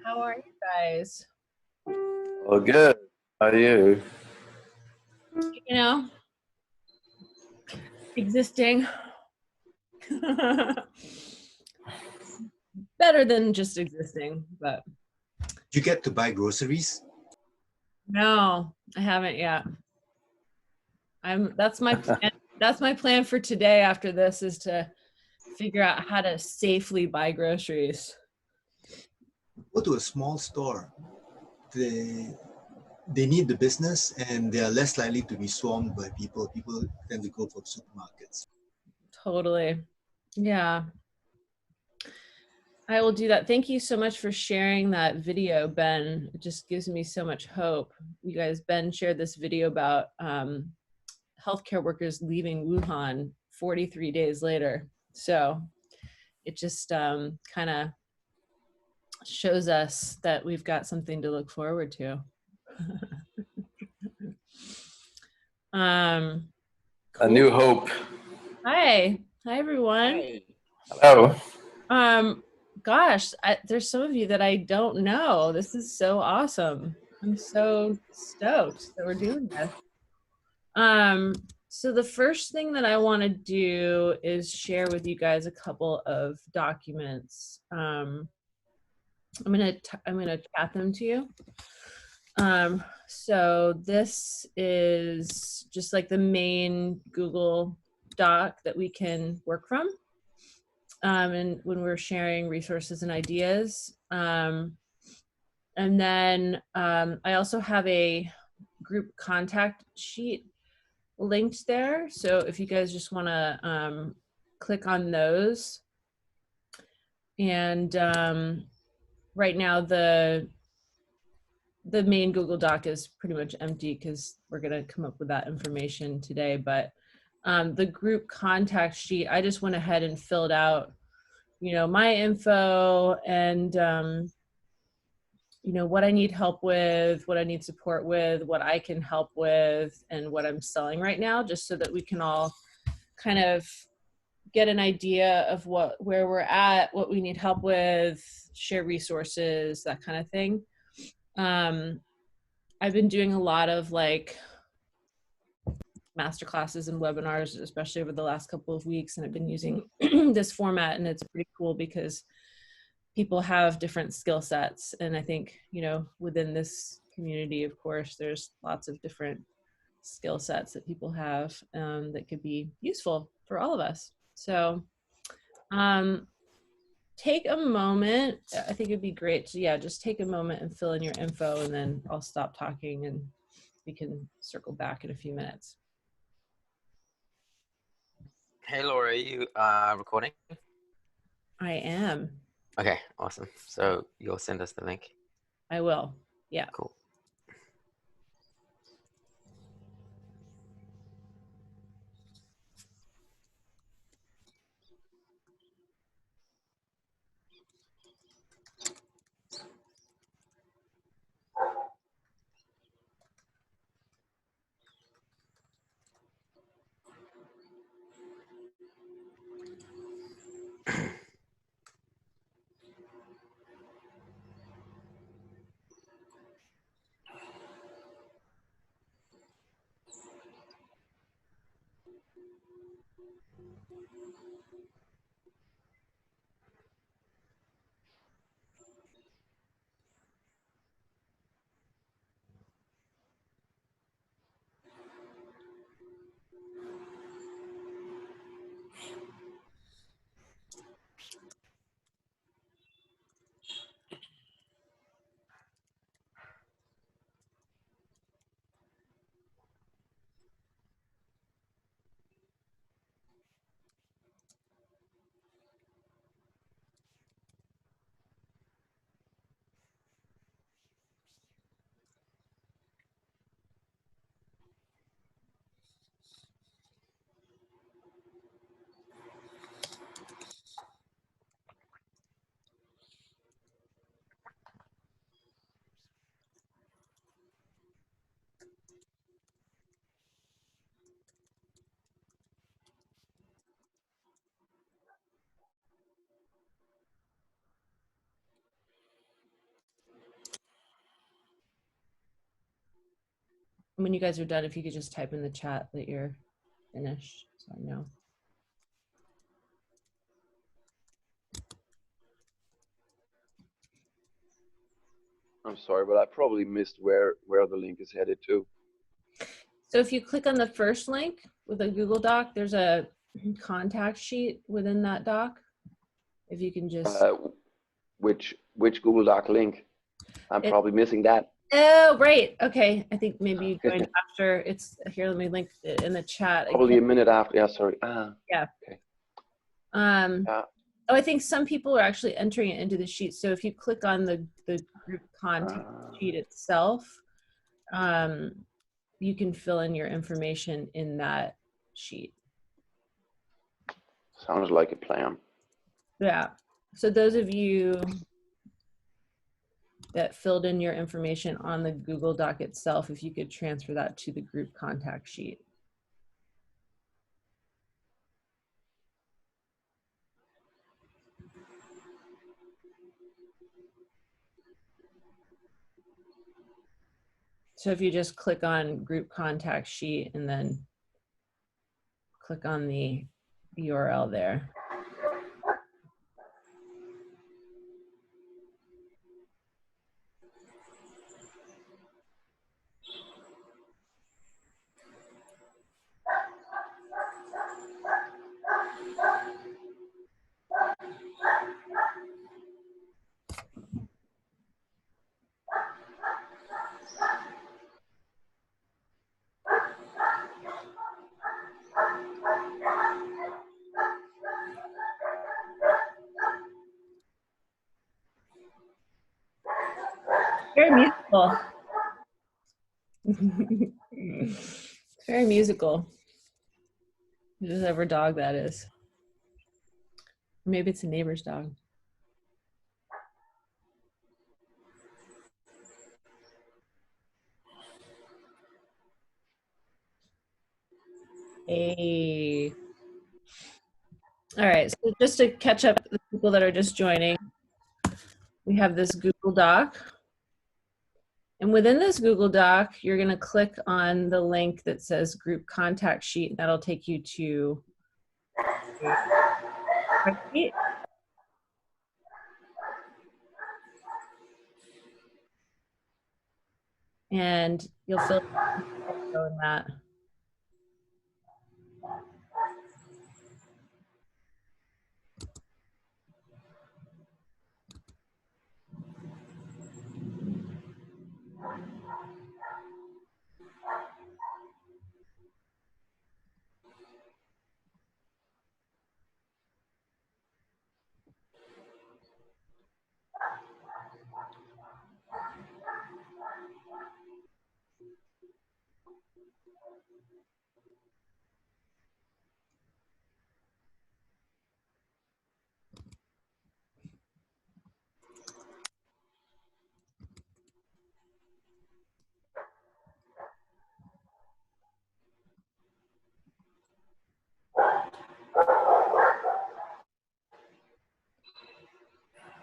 How are you guys? Well, good. How are you? You know, existing. Better than just existing, but You get to buy groceries? no, I haven't yet. That's my plan. That's my plan for today after this is to figure out how to safely buy groceries. Go to a small store. They need the business and they are less likely to be swarmed by people. People tend to go for supermarkets. Totally. Yeah. I will do that. Thank you so much for sharing that video, Ben. It just gives me so much hope. You guys, Ben shared this video about healthcare workers leaving Wuhan 43 days later. So it just kind of shows us that we've got something to look forward to. A Cool. new hope. Hi everyone. Hello. Gosh, there's some of you that I don't know. This is so awesome. I'm so stoked that we're doing this. So the first thing that I want to do is share with you guys a couple of documents. I'm gonna chat them to you. So this is just like the main Google Doc that we can work from. And when we're sharing resources and ideas. And then I also have a group contact sheet linked there. So if you guys just want to click on those. And right now the main Google Doc is pretty much empty because we're going to come up with that information today. But the group contact sheet, I just went ahead and filled out, my info and, what I need help with, what I need support with, what I can help with, and what I'm selling right now, just so that we can all kind of get an idea of where we're at, what we need help with, share resources, that kind of thing. I've been doing a lot of like master classes and webinars, especially over the last couple of weeks, and I've been using this format, and it's pretty cool because people have different skill sets. And I think, within this community, of course, there's lots of different skill sets that people have that could be useful for all of us. So take a moment. I think it'd be great to, just take a moment and fill in your info, and then I'll stop talking and we can circle back in a few minutes. Hey Laura, are you recording? I am. Okay, awesome. So you'll send us the link? I will. Yeah. Cool. when you guys are done, if you could just type in the chat that you're finished, so I know. I'm sorry, but I probably missed where the link is headed to. So if you click on the first link with a Google Doc, there's a contact sheet within that doc. If you can just. Which Google Doc link? I'm probably missing that. Oh, right. Okay. I think maybe you joined after. It's here. Let me link it in the chat. Probably again. a minute after. Yeah, sorry. Yeah. Okay. Oh, I think some people are actually entering it into the sheet. So if you click on the group contact sheet itself, you can fill in your information in that sheet. Sounds like a plan. Yeah. So those of you that filled in your information on the Google Doc itself, if you could transfer that to the group contact sheet. So if you just click on group contact sheet and then click on the URL there. Very musical. Very musical. Whatever dog that is. Maybe it's a neighbor's dog. Hey. All right, so just to catch up the people that are just joining, we have this Google Doc. And within this Google Doc, you're going to click on the link that says group contact sheet. That'll take you to sheet. And you'll fill in that.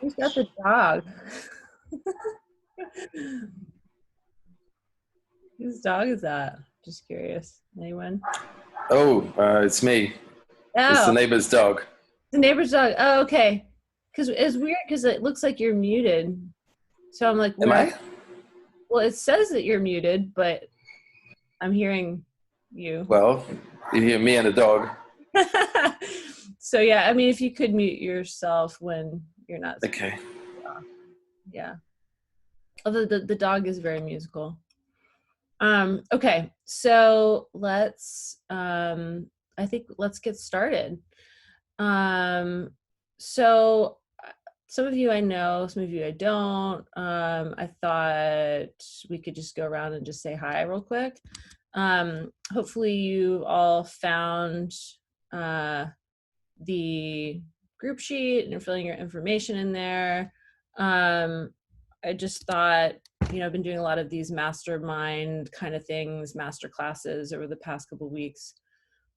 Who's got the dog? Whose dog is that? Just curious. Anyone? Oh, it's me. Oh, It's the neighbor's dog. the neighbor's dog. Oh, okay. Because it's weird because it looks like you're muted. So I'm like, Am I? Well, it says that you're muted, but I'm hearing you. Well, you hear me and the dog. So yeah, I mean, if you could mute yourself when you're not. Okay. Yeah. Although the dog is very musical. Okay, so let's I think let's get started. So some of you I know, some of you I don't. I thought we could just go around and just say hi real quick. Hopefully you all found the group sheet and you're filling your information in there. I just thought, I've been doing a lot of these mastermind kind of things, master classes over the past couple of weeks.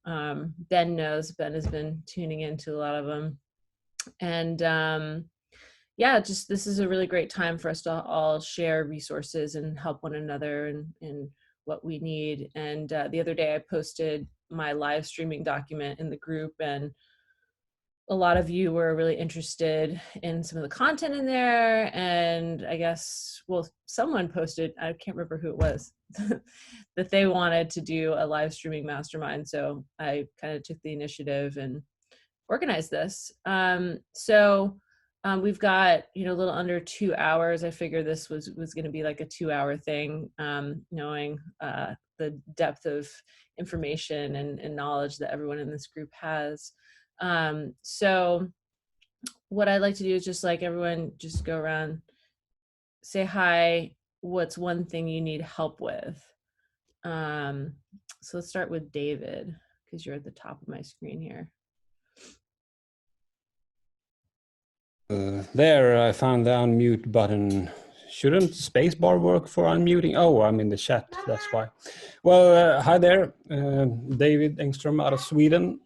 Ben knows, Ben has been tuning into a lot of them. And yeah, just this is a really great time for us to all share resources and help one another and what we need. And the other day I posted my live streaming document in the group, and a lot of you were really interested in some of the content in there. And I guess, well, someone posted, I can't remember who it was, that they wanted to do a live streaming mastermind. So I kind of took the initiative and organized this. We've got, a little under 2 hours. I figured this was going to be like a 2-hour thing, knowing the depth of information and knowledge that everyone in this group has. So what I'd like to do is just like everyone just go around, say hi, what's one thing you need help with? So let's start with David, because you're at the top of my screen here. There, I found the unmute button. Shouldn't spacebar work for unmuting? Oh, I'm in the chat, that's why. Well, hi there, David Engström out of Sweden.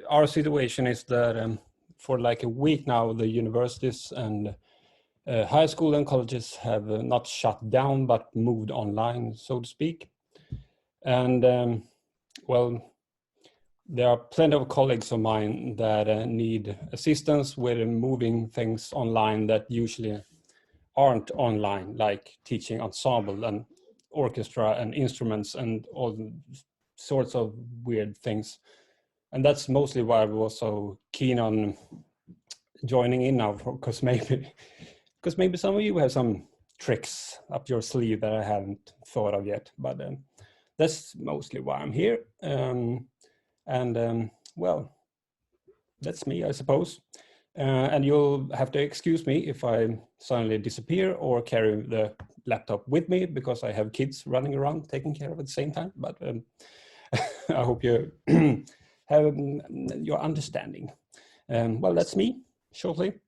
Our situation is that for like a week now, the universities and high school and colleges have not shut down, but moved online, so to speak. And well, there are plenty of colleagues of mine that need assistance with moving things online that usually aren't online, like teaching ensemble and orchestra and instruments and all sorts of weird things. And that's mostly why I was so keen on joining in now, because maybe some of you have some tricks up your sleeve that I haven't thought of yet. But that's mostly why I'm here. Well, that's me, I suppose. And you'll have to excuse me if I suddenly disappear or carry the laptop with me, because I have kids running around taking care of it at the same time. But I hope you have your understanding. Well, that's me, shortly.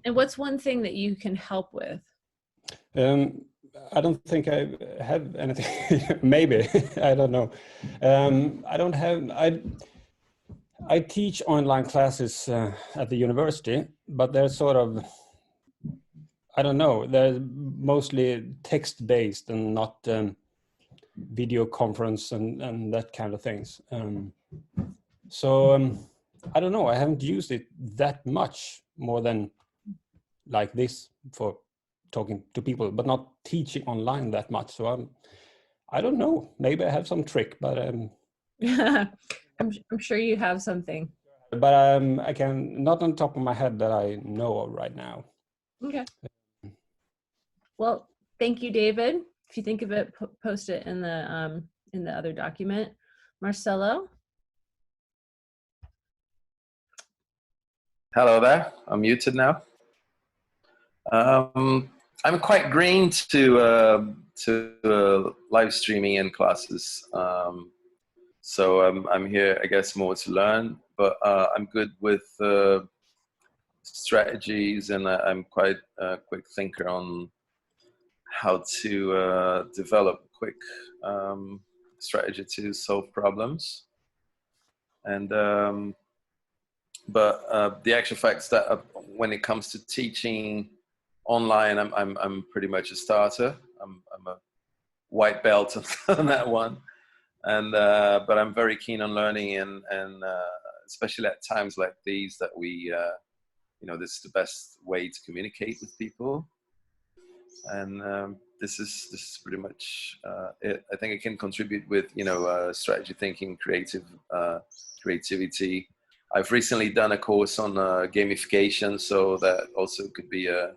And what's one thing that you can help with? I don't think I have anything. Maybe, I don't know. I teach online classes at the university, but they're sort of, I don't know, they're mostly text-based and not video conference and that kind of things. So I don't know, I haven't used it that much more than like this for talking to people, but not teaching online that much. So I don't know, maybe I have some trick, but I'm sure you have something. But I can, not on top of my head that I know of right now. Okay. Well, thank you, David. If you think of it, post it in the other document. Marcelo. Hello there. I'm muted now. I'm quite green to live streaming and classes. So I'm here, I guess, more to learn, but I'm good with strategies, and I'm quite a quick thinker on how to develop quick strategy to solve problems. And but the actual fact is that when it comes to teaching online, I'm pretty much a starter. I'm a white belt on that one. And but I'm very keen on learning, and especially at times like these, that we this is the best way to communicate with people. And this is pretty much it. I think it can contribute with strategy thinking, creativity. I've recently done a course on gamification, so that also could be a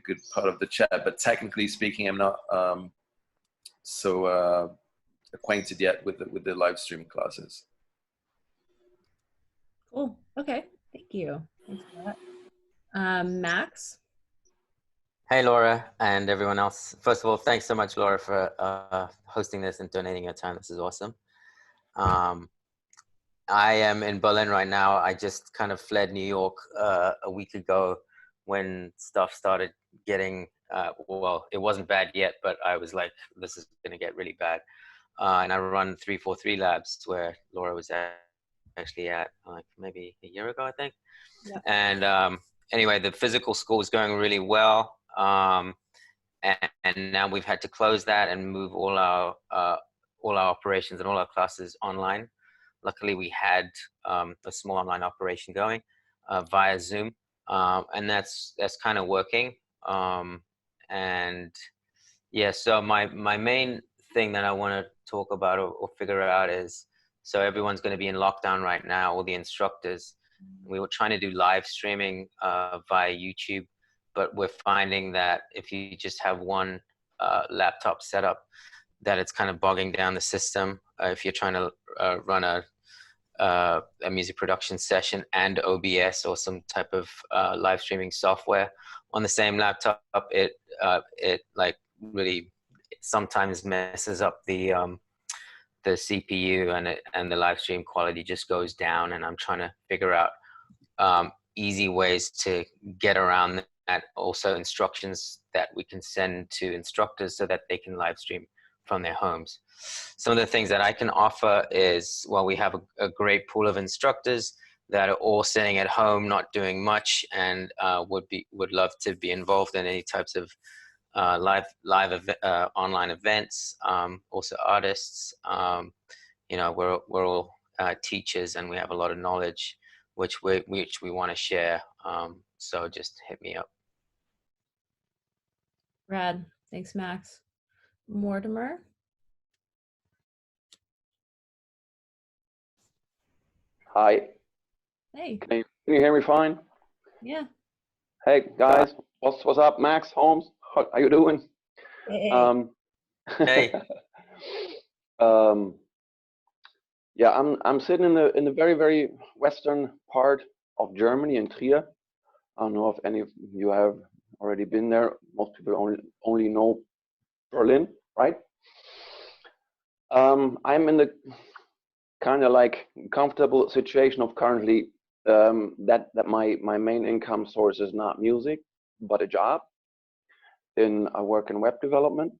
good part of the chat. But technically speaking, I'm not so acquainted yet with the live stream classes. Cool. Okay. Thank you. Thanks for that. Max. Hey, Laura, and everyone else. First of all, thanks so much, Laura, for hosting this and donating your time. This is awesome. I am in Berlin right now. I just kind of fled New York a week ago when stuff started getting, well, it wasn't bad yet, but I was like, this is going to get really bad. And I run 343 Labs, where Laura was actually at like maybe a year ago, I think. Yeah. And anyway, the physical school is going really well. And now we've had to close that and move all our operations and all our classes online. Luckily, we had a small online operation going via Zoom, and that's kind of working. And yeah, so my main thing that I want to talk about or figure out is, so everyone's going to be in lockdown right now, all the instructors. We were trying to do live streaming via YouTube, but we're finding that if you just have one laptop set up, that it's kind of bogging down the system. If you're trying to run a music production session and OBS or some type of live streaming software on the same laptop, it like really sometimes messes up the CPU, and the live stream quality just goes down. And I'm trying to figure out easy ways to get around that. Also instructions that we can send to instructors so that they can live stream from their homes. Some of the things that I can offer is, well, we have a great pool of instructors that are all sitting at home, not doing much, and would love to be involved in any types of live online events. Also artists. You know, we're all teachers, and we have a lot of knowledge which we want to share. So just hit me up. Rad. Thanks, Max. Mortimer? Hi. Hey. Can you hear me fine? Yeah. Hey guys, what's up, Max Holmes? How are you doing? Hey. Hey. Yeah, I'm sitting in the very, very western part of Germany, in Trier. I don't know if any of you have already been there. Most people only know Berlin, right? I'm in the kind of like comfortable situation of currently that my main income source is not music, but a job. I work in web development.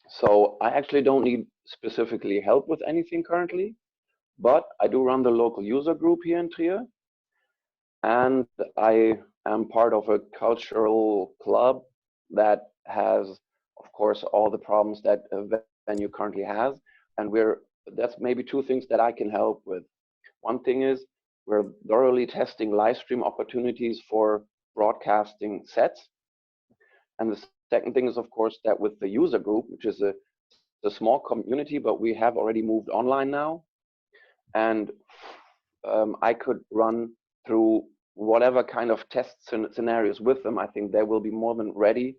So I actually don't need specifically help with anything currently, but I do run the local user group here in Trier. And I am part of a cultural club that has, of course, all the problems that a venue currently has. And that's maybe two things that I can help with. One thing is we're thoroughly testing live stream opportunities for broadcasting sets. And the second thing is, of course, that with the user group, which is a small community, but we have already moved online now. And I could run through whatever kind of test scenarios with them. I think they will be more than ready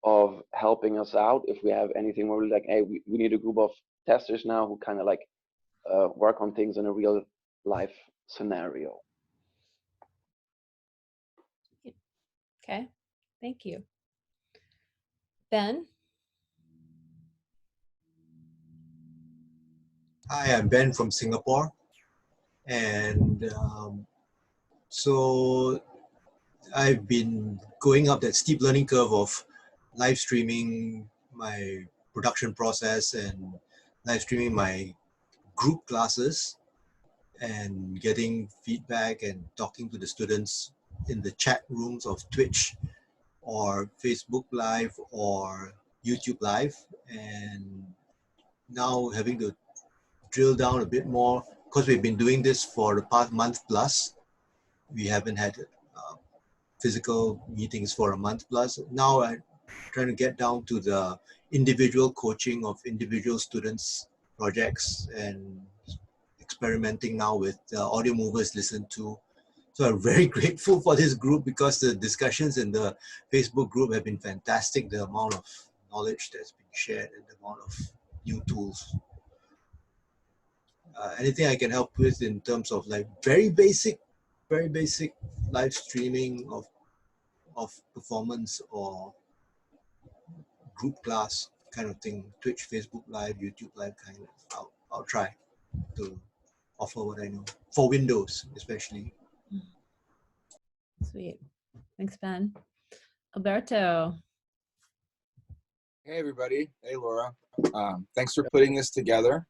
of helping us out if we have anything where we're like, hey, we need a group of testers now who kind of like work on things in a real life scenario. Okay. Thank you. Ben? Hi, I'm Ben from Singapore. And so I've been going up that steep learning curve of live streaming my production process and live streaming my group classes and getting feedback and talking to the students in the chat rooms of Twitch or Facebook Live or YouTube Live. And now having to drill down a bit more, because we've been doing this for the past month plus. We haven't had physical meetings for a month plus. Now I'm trying to get down to the individual coaching of individual students' projects and experimenting now with audio movers listened to. So I'm very grateful for this group because the discussions in the Facebook group have been fantastic. The amount of knowledge that's been shared and the amount of new tools. Anything I can help with in terms of like very basic live streaming of performance or group class kind of thing, Twitch, Facebook Live, YouTube Live kind of, I'll try to offer what I know for Windows especially. Sweet. Thanks, Ben. Alberto. Hey, everybody. Hey, Laura. Thanks for putting this together.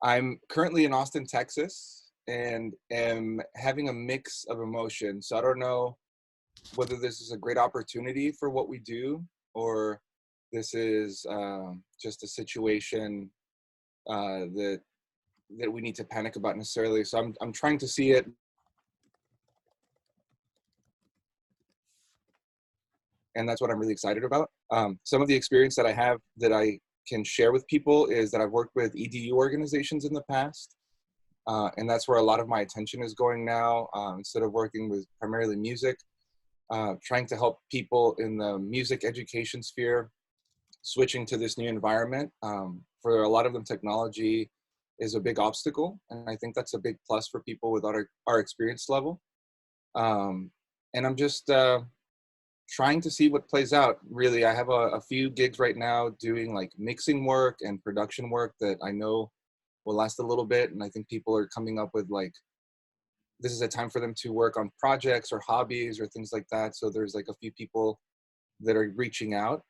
I'm currently in Austin, Texas, and am having a mix of emotions. So I don't know whether this is a great opportunity for what we do, or this is just a situation that we need to panic about necessarily. So I'm trying to see it, and that's what I'm really excited about. Some of the experience that I have that I can share with people is that I've worked with EDU organizations in the past, and that's where a lot of my attention is going now. Instead of working with primarily music, trying to help people in the music education sphere switching to this new environment. For a lot of them, technology is a big obstacle, and I think that's a big plus for people with our experience level. And I'm just trying to see what plays out. Really, I have a few gigs right now doing like mixing work and production work that I know will last a little bit, and I think people are coming up with like, this is a time for them to work on projects or hobbies or things like that. So there's like a few people that are reaching out.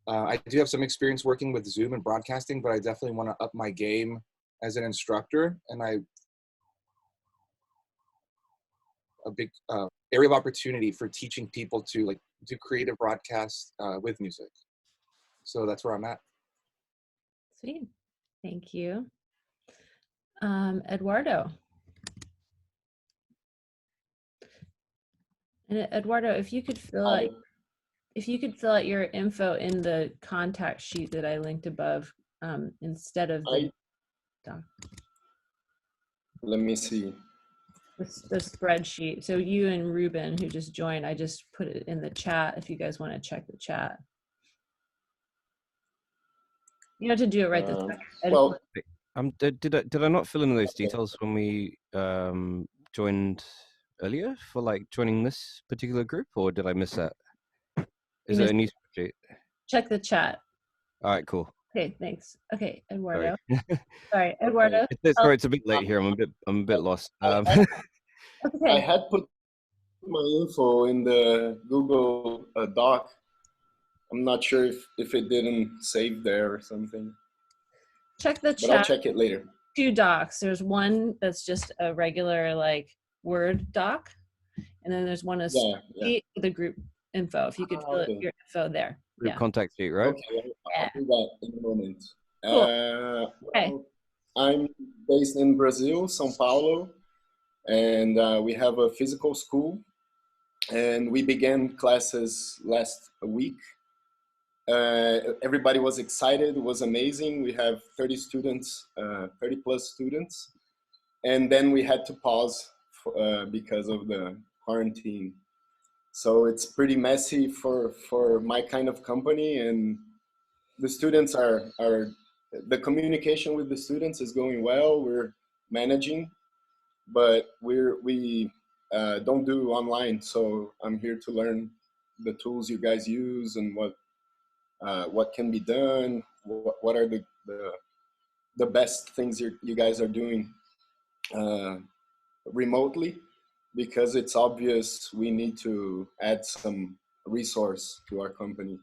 I do have some experience working with Zoom and broadcasting, but I definitely want to up my game as an instructor. And a big area of opportunity for teaching people to like do creative broadcasts with music. So that's where I'm at. Sweet. Thank you. Eduardo. And Eduardo, if you could fill out your info in the contact sheet that I linked above, instead of the doc. Let me see. The spreadsheet. So you and Ruben, who just joined, I just put it in the chat if you guys want to check the chat. You have to do it right this second. Well, did I not fill in those details when we joined earlier for like joining this particular group, or did I miss that? Is it a new spreadsheet? Check the chat. All right, cool. Okay, thanks. Okay, Eduardo. Sorry, Eduardo. Sorry, it's a bit late here. I'm a bit lost. I had put my info in the Google Doc. I'm not sure if it didn't save there or something. Check the chat. But I'll check it later. 2 docs. There's one that's just a regular like Word doc, and then there's one that's the group info. If you could fill your info there. Group contact sheet, right? Okay, I'll do that in a moment. Cool. Well, I'm based in Brazil, São Paulo, and we have a physical school, and we began classes last week. Everybody was excited. It was amazing. We have 30 students, 30 plus students, and then we had to pause because of the quarantine. So it's pretty messy for my kind of company, and the students the communication with the students is going well. We're managing, but we don't do online. So I'm here to learn the tools you guys use and what can be done. What are the best things you guys are doing remotely, because it's obvious we need to add some resource to our company.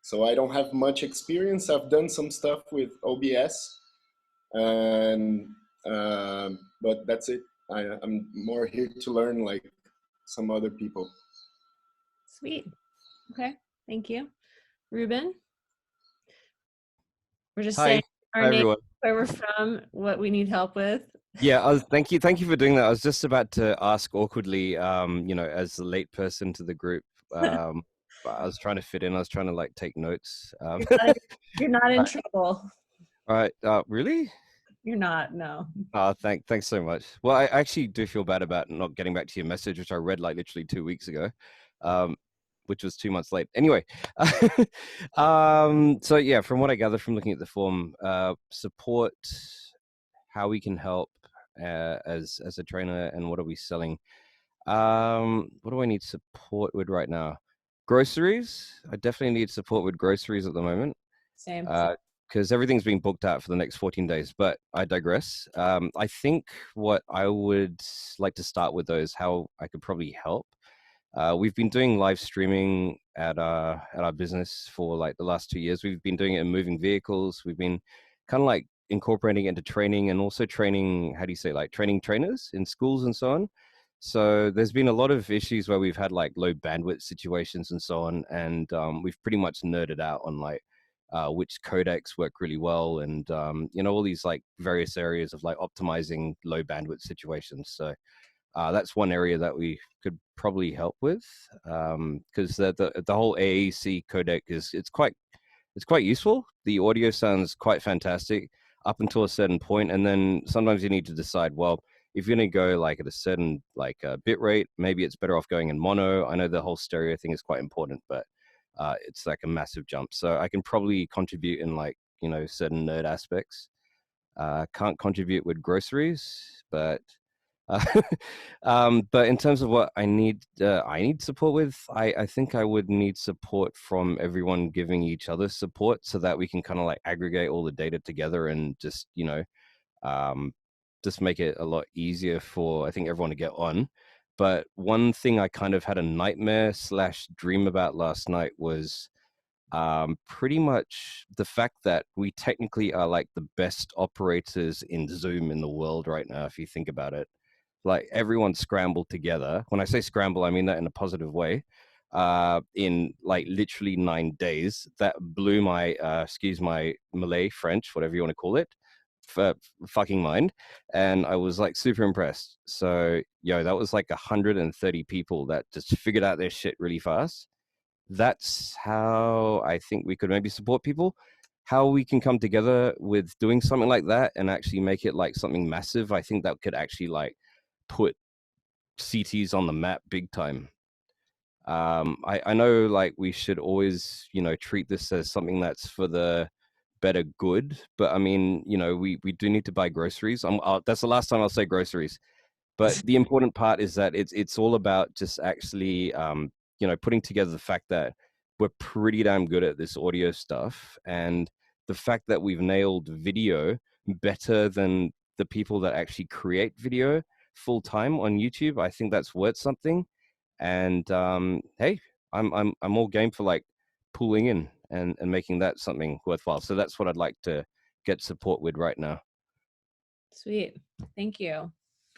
So I don't have much experience. I've done some stuff with OBS, and but that's it. I'm more here to learn like some other people. Sweet. Okay. Thank you. Ruben? We're just saying our name, where we're from, what we need help with. Yeah, thank you for doing that. I was just about to ask awkwardly, as a late person to the group, but I was trying to fit in. I was trying to like take notes. You're not in trouble. All right, really? You're not, no. Oh, thanks so much. Well, I actually do feel bad about not getting back to your message, which I read like literally 2 weeks ago, which was 2 months late. Anyway, so yeah, from what I gather from looking at the form, support, how we can help as a trainer, and what are we selling? What do I need support with right now? Groceries. I definitely need support with groceries at the moment. Same. Because everything's being booked out for the next 14 days, but I digress. I think what I would like to start with, though, is how I could probably help. We've been doing live streaming at our business for like the last 2 years. We've been doing it in moving vehicles. We've been kind of like incorporating it into training, and also training, how do you say, like training trainers in schools and so on. So there's been a lot of issues where we've had like low bandwidth situations and so on, and we've pretty much nerded out on like which codecs work really well, and you know, all these like various areas of like optimizing low bandwidth situations. So that's one area that we could probably help with, because the whole AAC codec it's quite useful. The audio sounds quite fantastic up until a certain point, and then sometimes you need to decide, well, if you're going to go like at a certain like bit rate, maybe it's better off going in mono. I know the whole stereo thing is quite important, but it's like a massive jump. So I can probably contribute in like, you know, certain nerd aspects. Can't contribute with groceries, but but in terms of what I need support with, I think I would need support from everyone giving each other support, so that we can kind of like aggregate all the data together and just, you know, just make it a lot easier for, I think, everyone to get on. But one thing I kind of had a nightmare / dream about last night was pretty much the fact that we technically are like the best operators in Zoom in the world right now, if you think about it. Like everyone scrambled together. When I say scramble, I mean that in a positive way. In like literally 9 days, that blew my excuse my Malay, French, whatever you want to call it, fucking mind. And I was like super impressed. So that was like 130 people that just figured out their shit really fast. That's how I think we could maybe support people. How we can come together with doing something like that and actually make it like something massive, I think that could actually like put CTs on the map big time. I know like we should always, you know, treat this as something that's for the better good, but I mean, you know, we do need to buy groceries. That's the last time I'll say groceries. But the important part is that it's all about just actually, you know, putting together the fact that we're pretty damn good at this audio stuff, and the fact that we've nailed video better than the people that actually create video full time on YouTube. I think that's worth something. And hey, I'm all game for like pulling in and making that something worthwhile. So that's what I'd like to get support with right now. Sweet. Thank you.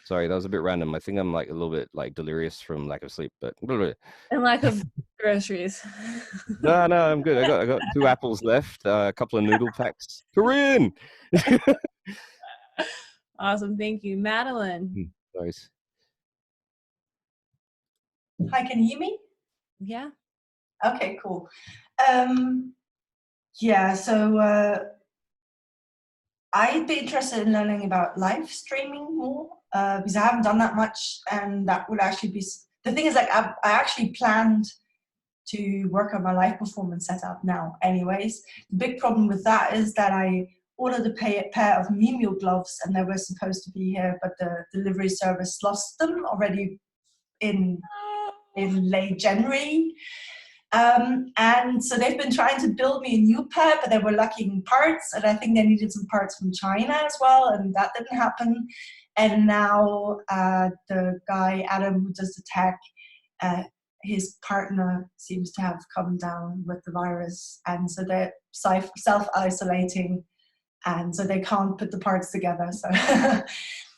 Sorry, that was a bit random. I think I'm like a little bit like delirious from lack of sleep, but and lack of groceries. no, I'm good. I got 2 apples left, a couple of noodle packs. Korean. Awesome, thank you, Madeline. Nice. Hi, can you hear me? Yeah. Okay, cool. Yeah, so I'd be interested in learning about live streaming more, because I haven't done that much, and that would actually be, the thing is, like, I actually planned to work on my live performance setup now anyways. The big problem with that is that I ordered a pair of Mimio gloves, and they were supposed to be here, but the delivery service lost them already in late January. And so they've been trying to build me a new pair, but they were lacking parts, and I think they needed some parts from China as well, and that didn't happen. And now the guy, Adam, who does the tech, his partner seems to have come down with the virus, and so they're self-isolating, and so they can't put the parts together.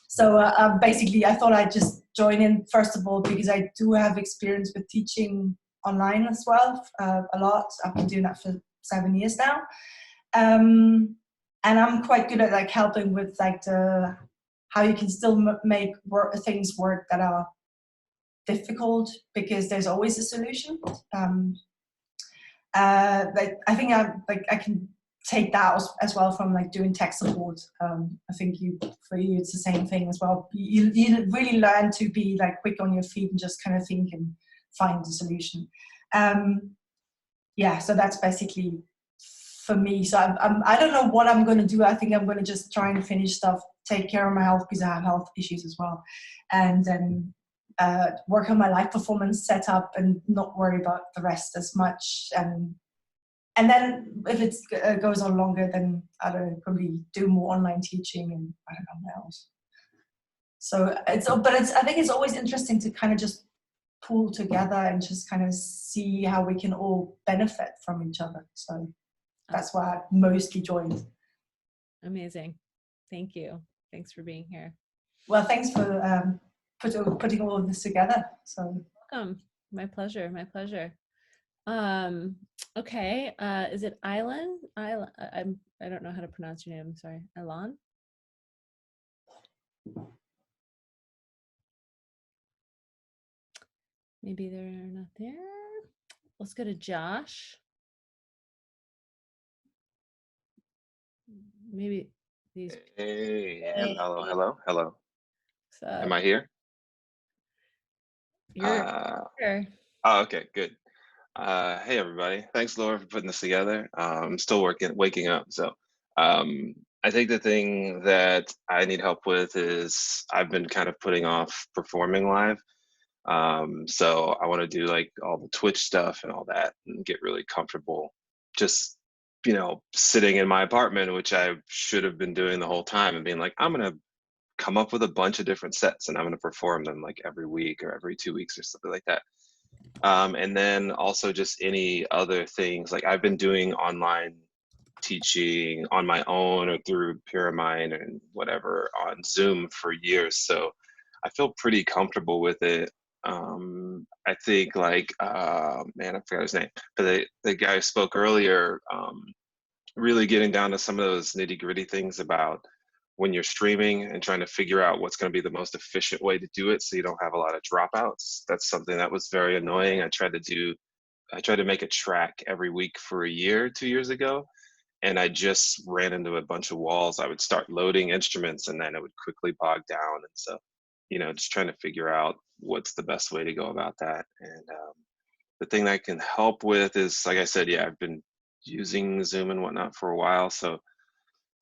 So basically, I thought I'd just join in, first of all, because I do have experience with teaching online as well, a lot. I've been doing that for 7 years now. And I'm quite good at like helping with like how you can still make things work that are difficult, because there's always a solution. But I think I can take that as well from like doing tech support. I think for you it's the same thing as well. You really learn to be like quick on your feet and just kind of think and find a solution. Yeah, so that's basically for me. So I don't know what I'm going to do. I think I'm going to just try and finish stuff, take care of my health, because I have health issues as well, and then work on my live performance setup and not worry about the rest as much. And then if it goes on longer, then I don't know, probably do more online teaching, and I don't know what else. So I think it's always interesting to kind of just pull together and just kind of see how we can all benefit from each other. So that's why I mostly joined. Amazing. Thank you. Thanks for being here. Well, thanks for putting all of this together. So welcome. My pleasure. My pleasure. Okay. Is it Islan? I don't know how to pronounce your name. I'm sorry. Ilan? Maybe they're not there. Let's go to Josh. Maybe these. Hey, hello. Am I here? You're here. Oh, okay, good. Hey, everybody. Thanks, Laura, for putting this together. I'm still waking up. So I think the thing that I need help with is I've been kind of putting off performing live. So I want to do like all the Twitch stuff and all that and get really comfortable just, sitting in my apartment, which I should have been doing the whole time, and being like, I'm going to come up with a bunch of different sets and I'm going to perform them like every week or every 2 weeks or something like that. And then also just any other things. Like I've been doing online teaching on my own or through Pyramid and whatever on Zoom for years. So I feel pretty comfortable with it. I think like, man, I forgot his name, but the guy who spoke earlier, really getting down to some of those nitty gritty things about when you're streaming and trying to figure out what's going to be the most efficient way to do it so you don't have a lot of dropouts. That's something that was very annoying. I tried to make a track every week for a year, 2 years ago, and I just ran into a bunch of walls. I would start loading instruments and then it would quickly bog down. And so, just trying to figure out what's the best way to go about that. And the thing that I can help with is, like I said, yeah, I've been using Zoom and whatnot for a while. So,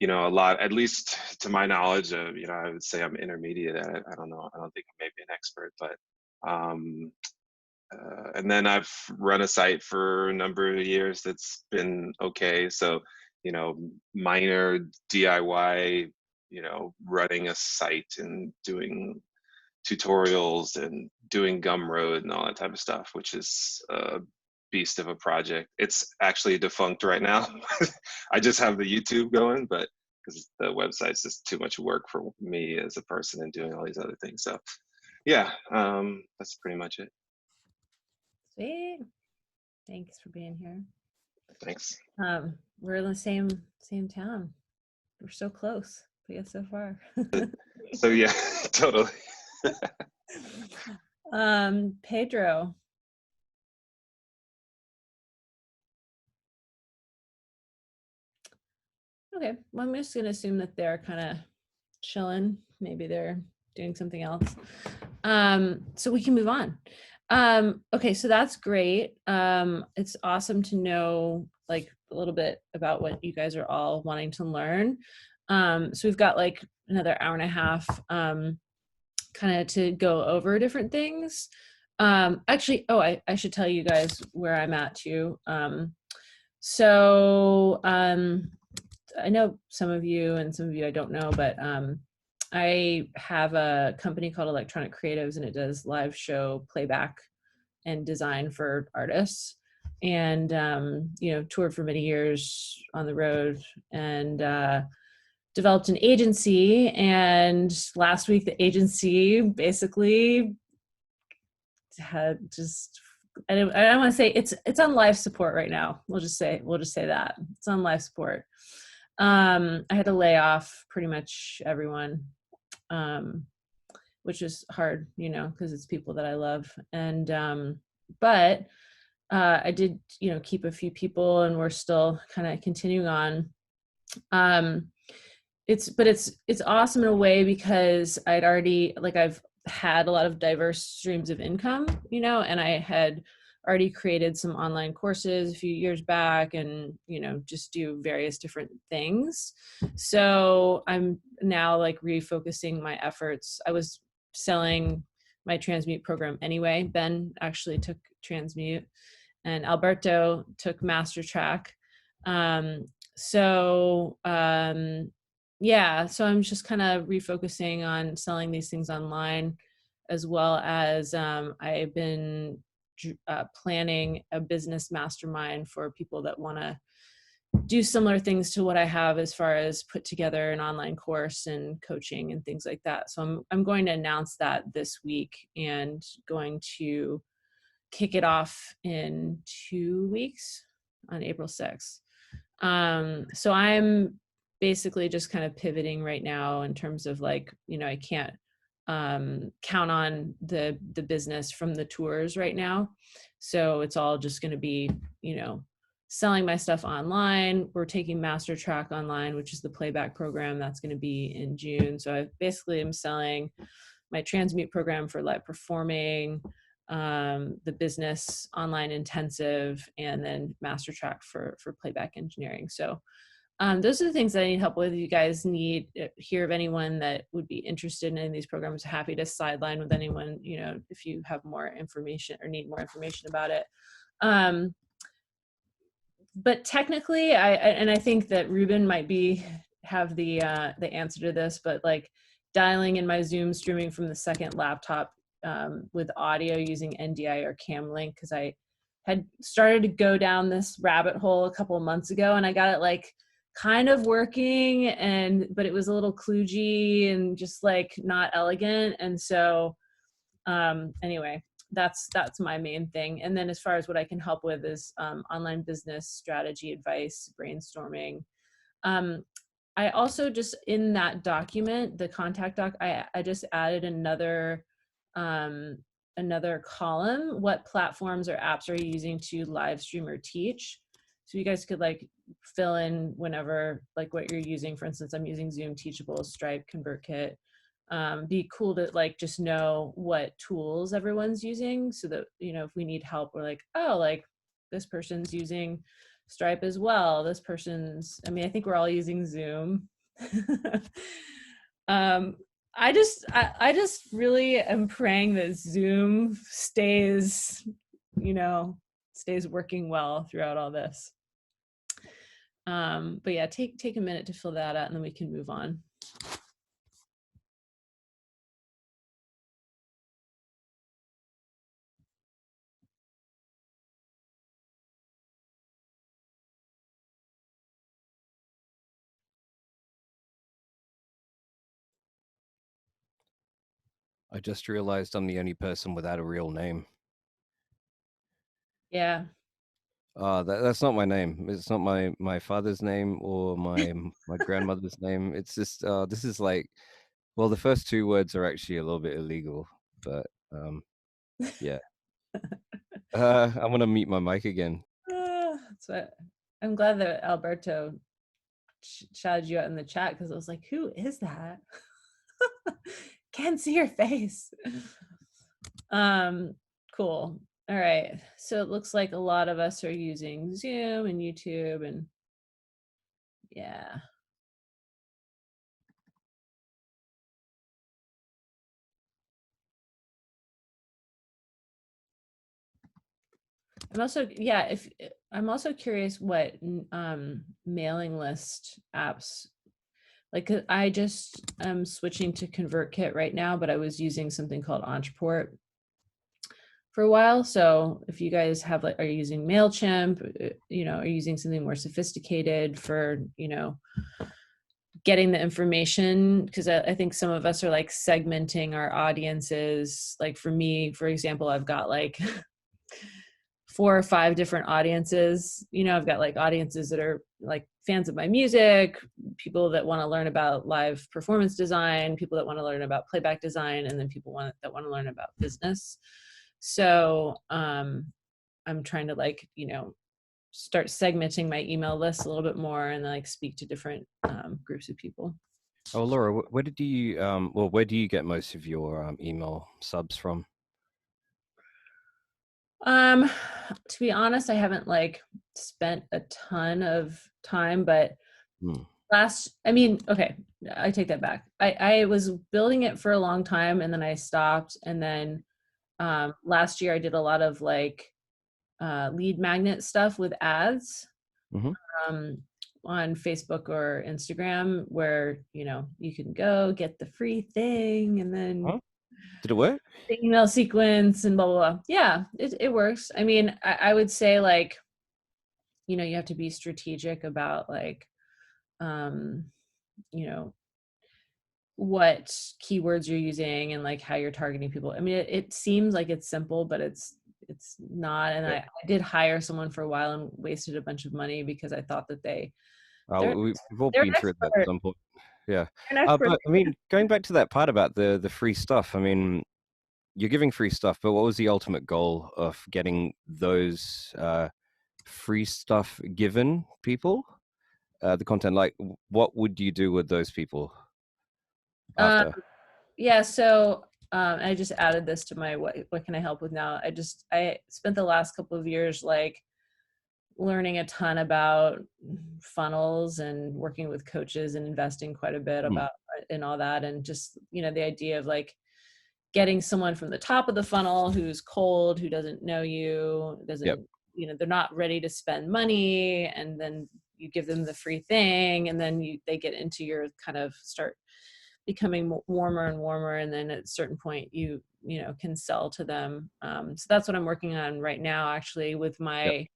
a lot, at least to my knowledge, I would say I'm intermediate at it. I don't know. I don't think I'm maybe an expert, but, and then I've run a site for a number of years that's been okay. So, minor DIY, running a site and doing tutorials and doing Gumroad and all that type of stuff, which is a beast of a project. It's actually defunct right now. I just have the YouTube going, but because the website's just too much work for me as a person and doing all these other things. So yeah, that's pretty much it. Sweet. Thanks for being here. Thanks. We're in the same town. We're so close, but yet so far. So yeah, totally. Pedro. Okay, well, I'm just gonna assume that they're kind of chilling. Maybe they're doing something else. So we can move on. Okay, so that's great. It's awesome to know like a little bit about what you guys are all wanting to learn. So we've got like another hour and a half kind of to go over different things. Actually, I should tell you guys where I'm at too. I know some of you and some of you I don't know, but I have a company called Electronic Creatives, and it does live show playback and design for artists, and toured for many years on the road, and developed an agency. And last week the agency basically had just, I don't want to say it's on life support right now. We'll just say that it's on life support. I had to lay off pretty much everyone, which is hard, because it's people that I love. And but I did, keep a few people, and we're still kind of continuing on. It's awesome in a way because I've had a lot of diverse streams of income, and I had already created some online courses a few years back, and just do various different things. So I'm now like refocusing my efforts. I was selling my Transmute program anyway. Ben actually took Transmute, and Alberto took Master Track. So I'm just kind of refocusing on selling these things online, as well as I've been planning a business mastermind for people that want to do similar things to what I have as far as put together an online course and coaching and things like that. So I'm going to announce that this week and going to kick it off in 2 weeks on April 6th. So I'm basically just kind of pivoting right now in terms of like, I can't count on the business from the tours right now. So it's all just going to be, selling my stuff online. We're taking Master Track online, which is the playback program that's going to be in June. So I basically am selling my Transmute program for live performing, the business online intensive, and then Master Track for playback engineering. So those are the things that I need help with. If you guys hear of anyone that would be interested in any of these programs, happy to sideline with anyone, if you have more information or need more information about it. But technically, I think that Ruben might have the answer to this, but like dialing in my Zoom streaming from the second laptop with audio using NDI or Camlink, because I had started to go down this rabbit hole a couple of months ago, and I got it like kind of working, but it was a little kludgy and just like not elegant. And so anyway, that's my main thing. And then as far as what I can help with is online business strategy advice, brainstorming. I also just, in that document, the contact doc, I just added another column. What platforms or apps are you using to live stream or teach? So you guys could like fill in whenever, like what you're using. For instance, I'm using Zoom, Teachable, Stripe, ConvertKit. Be cool to like just know what tools everyone's using, so that if we need help, we're like, oh, like this person's using Stripe as well, this person's, I think we're all using Zoom. I just really am praying that Zoom stays working well throughout all this. But yeah, take a minute to fill that out and then we can move on. I just realized I'm the only person without a real name. Yeah. That's not my name. It's not my father's name or my grandmother's name. It's just this is like, well, the first two words are actually a little bit illegal, but yeah. I'm gonna mute my mic again. So I'm glad that Alberto shouted you out in the chat, because I was like, who is that? Can't see your face. Cool. All right. So it looks like a lot of us are using Zoom and YouTube, and yeah. I'm also curious what mailing list apps, like, 'cause I just am switching to ConvertKit right now, but I was using something called Entreport for a while. So if you guys have are you using MailChimp, are you using something more sophisticated for, getting the information? Because I think some of us are like segmenting our audiences. Like for me, for example, I've got like 4 or 5 different audiences. I've got like audiences that are like fans of my music, people that want to learn about live performance design, people that want to learn about playback design, and then people that want to learn about business. So I'm trying to like, start segmenting my email list a little bit more and like speak to different groups of people. Oh, Laura, where do you get most of your email subs from? To be honest, I haven't like spent a ton of time, but okay, I take that back. I was building it for a long time and then I stopped. And then last year I did a lot of like lead magnet stuff with ads on Facebook or Instagram, where, you can go get the free thing and then did it work? The email sequence and blah, blah, blah. Yeah, it works. I would say like you know, you have to be strategic about like, you know, what keywords you're using and like how you're targeting people. I mean, it seems like it's simple, but it's not. And I did hire someone for a while and wasted a bunch of money because I thought that we've all they're been an through that expert. at some point. Yeah. They're an expert. But I mean, going back to that part about the free stuff, I mean, you're giving free stuff, but what was the ultimate goal of getting those free stuff given people? The content, like, what would you do with those people after? Yeah, so I just added this to my what can I help with now. I spent the last couple of years like learning a ton about funnels and working with coaches and investing quite a bit about in all that, and just, you know, the idea of like getting someone from the top of the funnel who's cold, who doesn't know you, doesn't, you know, they're not ready to spend money, and then you give them the free thing, and then they get into your kind of start becoming warmer and warmer, and then at a certain point you know can sell to them. So that's what I'm working on right now, actually, with my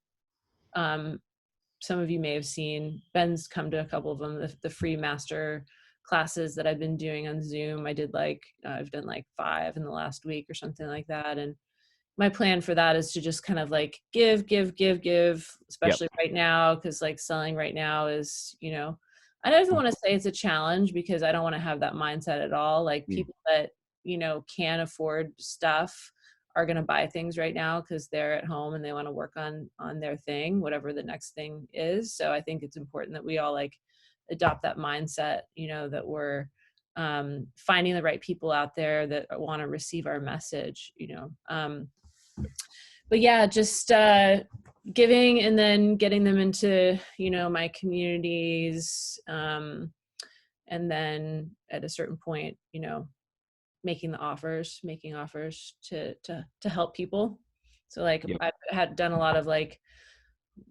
some of you may have seen, Ben's come to a couple of them, the free master classes that I've been doing on Zoom. I did like I've done like 5 in the last week or something like that, and my plan for that is to just kind of like give, especially right now, because like selling right now is, you know, I don't even want to say it's a challenge, because I don't want to have that mindset at all. Like people that, you know, can afford stuff are going to buy things right now because they're at home and they want to work on their thing, whatever the next thing is. So I think it's important that we all like adopt that mindset, you know, that we're finding the right people out there that want to receive our message, you know. But yeah, just giving, and then getting them into, you know, my communities, and then at a certain point, you know, making offers to help people. So like I've had done a lot of like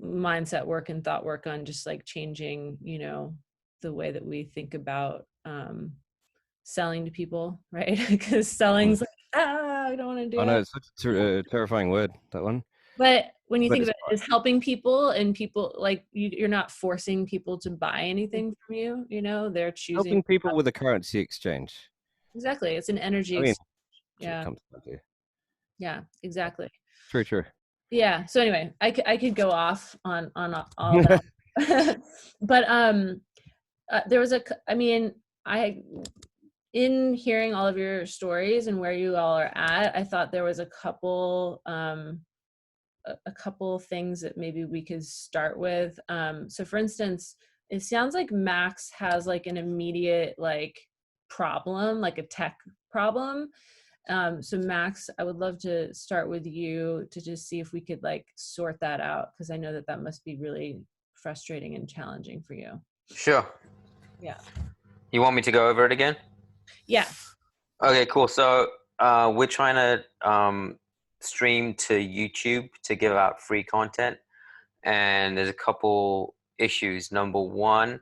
mindset work and thought work on just like changing, you know, the way that we think about selling to people, right? Because selling's like, I don't want to do it. I know, it's such a terrifying word, that one. But when you think of it as helping people, and people like you're not forcing people to buy anything from you, you know, they're choosing. Helping people with a currency exchange. Exactly. It's an energy I mean, yeah. Yeah, exactly. True. Yeah. So anyway, I could go off on all that. But there was in hearing all of your stories and where you all are at, I thought there was a couple things that maybe we could start with. So for instance, it sounds like Max has like an immediate like problem, like a tech problem. So Max, I would love to start with you to just see if we could like sort that out, because I know that must be really frustrating and challenging for you. Sure. Yeah. You want me to go over it again? Yeah. Okay, cool. So we're trying to stream to YouTube to give out free content, and there's a couple issues. Number one,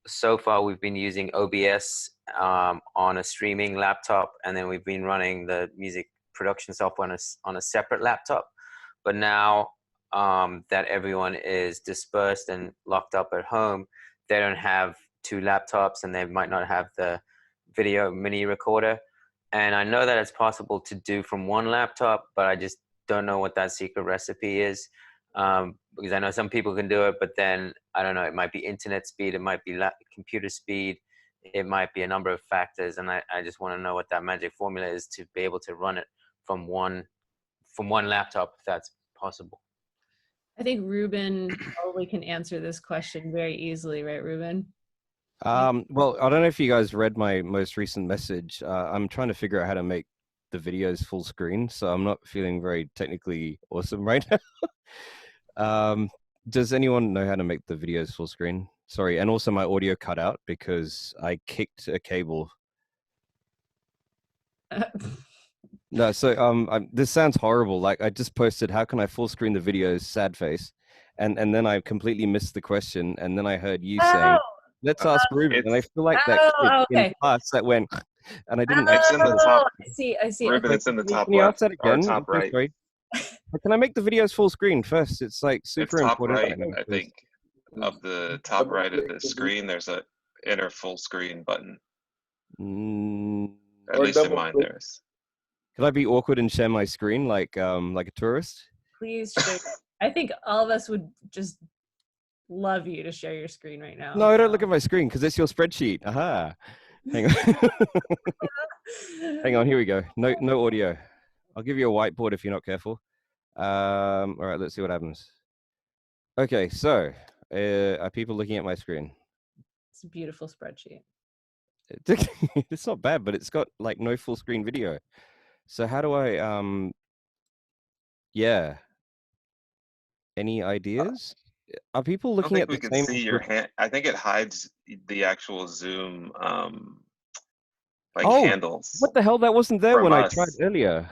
so far we've been using OBS on a streaming laptop, and then we've been running the music production software on a separate laptop. But now that everyone is dispersed and locked up at home, they don't have 2 laptops, and they might not have the video mini recorder. And I know that it's possible to do from 1 laptop, but I just don't know what that secret recipe is. Because I know some people can do it, but then I don't know, it might be internet speed, it might be computer speed, it might be a number of factors. And I just want to know what that magic formula is to be able to run it from one laptop, if that's possible. I think Ruben probably can answer this question very easily, right, Ruben? Well, I don't know if you guys read my most recent message. I'm trying to figure out how to make the videos full screen, so I'm not feeling very technically awesome right now. Does anyone know how to make the videos full screen? Sorry, and also my audio cut out because I kicked a cable. No, so this sounds horrible. Like, I just posted, how can I full screen the videos, sad face, and then I completely missed the question, and then I heard you saying, let's ask Ruben, and I feel like that kid in class that went, and I didn't. It's in the top. I see. Ruben, it's in the top Can you ask left that again? or top right. Sorry. Can I make the videos full screen first? It's like It's super top important right, right now. I think, of the top right of the screen. There's a enter full screen button. At Or least in double mine, click. there is. Could I be awkward and share my screen like a tourist? Please share. I think all of us would just love you to share your screen right now. No, don't look at my screen because it's your spreadsheet. Aha. Hang on. Hang on, here we go. No audio. I'll give you a whiteboard if you're not careful. All right, let's see what happens. Okay, so are people looking at my screen? It's a beautiful spreadsheet. It's not bad, but it's got like no full screen video. So how do I yeah. Any ideas? Are people I don't looking think at we the can same? see your hand. I think it hides the actual Zoom like Oh, handles what the hell? That wasn't there from when I tried us. earlier.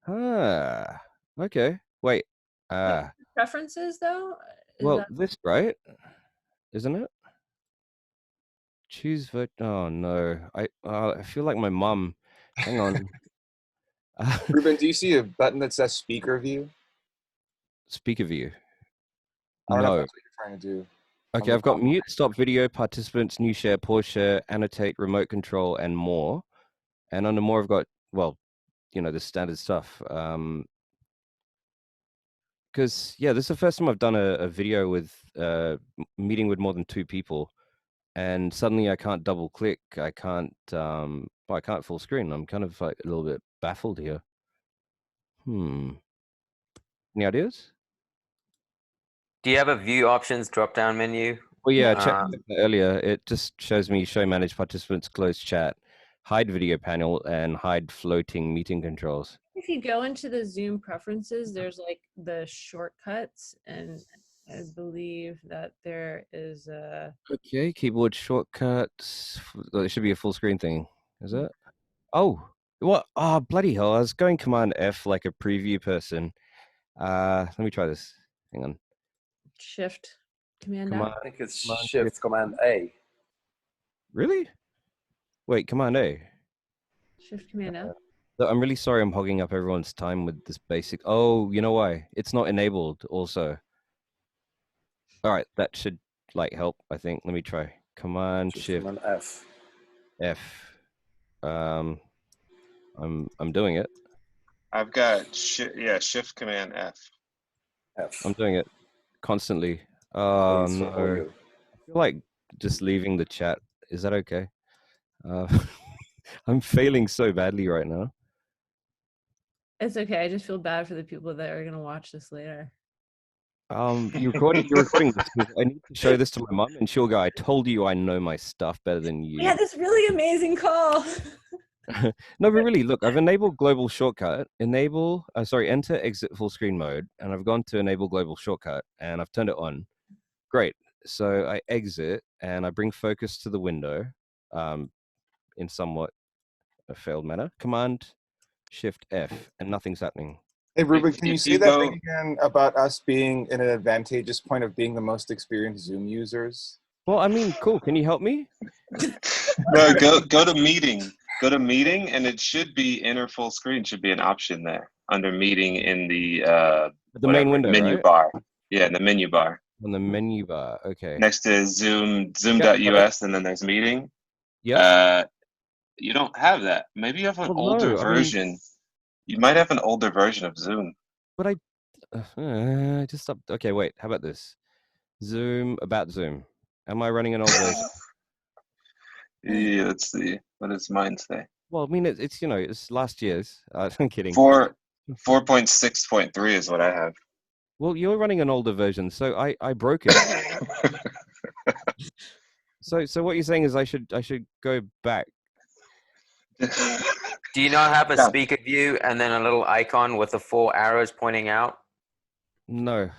Ah, okay. Wait. Preferences though? Well, this right, isn't it? Choose vote. Oh no, I feel like my mum. Hang on. Ruben, do you see a button that says speaker view? Speaker view. I don't know if No. that's what you're trying to do. Okay, I've got mute, stop video, participants, new share, pause share, annotate, remote control, and more. And under more, I've got, well, the standard stuff. Because yeah, this is the first time I've done a video with meeting with more than 2 people, and suddenly I can't double click. I can't I can't full screen. I'm kind of like a little bit baffled here. Any ideas? Do you have a view options drop down menu? Well, yeah, I checked it earlier. It just shows me show manage participants, close chat, hide video panel, and hide floating meeting controls. If you go into the Zoom preferences, there's like the shortcuts, and I believe that there is a. Okay, keyboard shortcuts. It should be a full screen thing. Is it? Oh, what? Oh, bloody hell! I was going Command F like a preview person. Let me try this. Hang on. Shift Command I think it's Shift Command A. Really? Wait, Command A. Shift Command F. I'm really sorry I'm hogging up everyone's time with this basic. Oh, you know why? It's not enabled also. All right, that should like help, I think. Let me try. Command Shift Command F. F. I'm doing it. I've got Shift Command F. I'm doing it constantly. Oh no. I feel like just leaving the chat. Is that okay? I'm failing so badly right now. It's okay. I just feel bad for the people that are gonna watch this later. You're recording this. I need to show this to my mom, and she'll go, I told you I know my stuff better than you. We had this really amazing call. No, but really, look, I've enabled global shortcut, enter exit full screen mode, and I've gone to enable global shortcut, and I've turned it on. Great. So I exit, and I bring focus to the window in somewhat a failed manner. Command Shift F, and nothing's happening. Hey, Ruben, can you say that thing again about us being in an advantageous point of being the most experienced Zoom users? Well, I mean, cool. Can you help me? No, go to meeting. Go to meeting, and it should be enter full screen. Should be an option there under meeting in the main window, menu right? bar. Yeah, in the menu bar. On the menu bar, okay. Next to Zoom.us, and then there's meeting. Yeah. You don't have that. Maybe you have an older version. You might have an older version of Zoom. But I just stopped. Okay, wait. How about this? Zoom, about Zoom. Am I running an old version? Yeah, let's see. What does mine say? Well, I mean, it's it's last year's. I'm kidding. 4.6.3 is what I have. Well, you're running an older version, so I broke it. So what you're saying is I should go back. Do you not have a speaker view and then a little icon with the 4 arrows pointing out? No.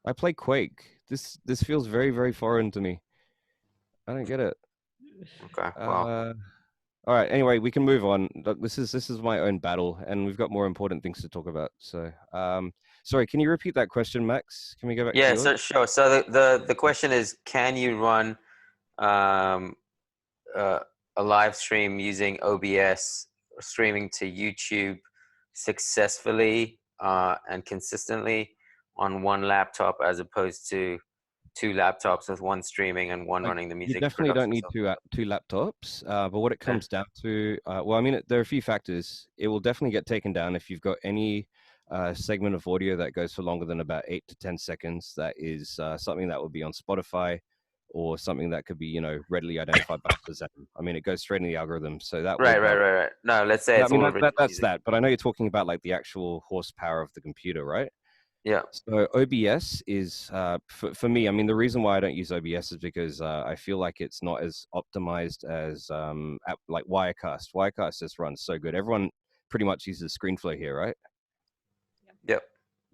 I play Quake. This feels very, very foreign to me. I don't get it. Okay. Well. All right. Anyway, we can move on. This is my own battle, and we've got more important things to talk about. So, sorry. Can you repeat that question, Max? Can we go back? Yeah. To So sure. So the question is, can you run a live stream using OBS, streaming to YouTube successfully and consistently on one laptop as opposed to two laptops with one streaming and one running the You music definitely don't production need software? two laptops, but what it comes down to, well, I mean, there are a few factors. It will definitely get taken down if you've got any segment of audio that goes for longer than about 8 to 10 seconds. That is something that would be on Spotify, or something that could be, you know, readily identified by Shazam. I mean, it goes straight in the algorithm, so that would. Right. No, let's say I it's mean, all original that's music. that. But I know you're talking about like the actual horsepower of the computer, right? Yeah. So OBS is for me. I mean, the reason why I don't use OBS is because I feel like it's not as optimized as like Wirecast. Wirecast just runs so good. Everyone pretty much uses ScreenFlow here, right? Yep.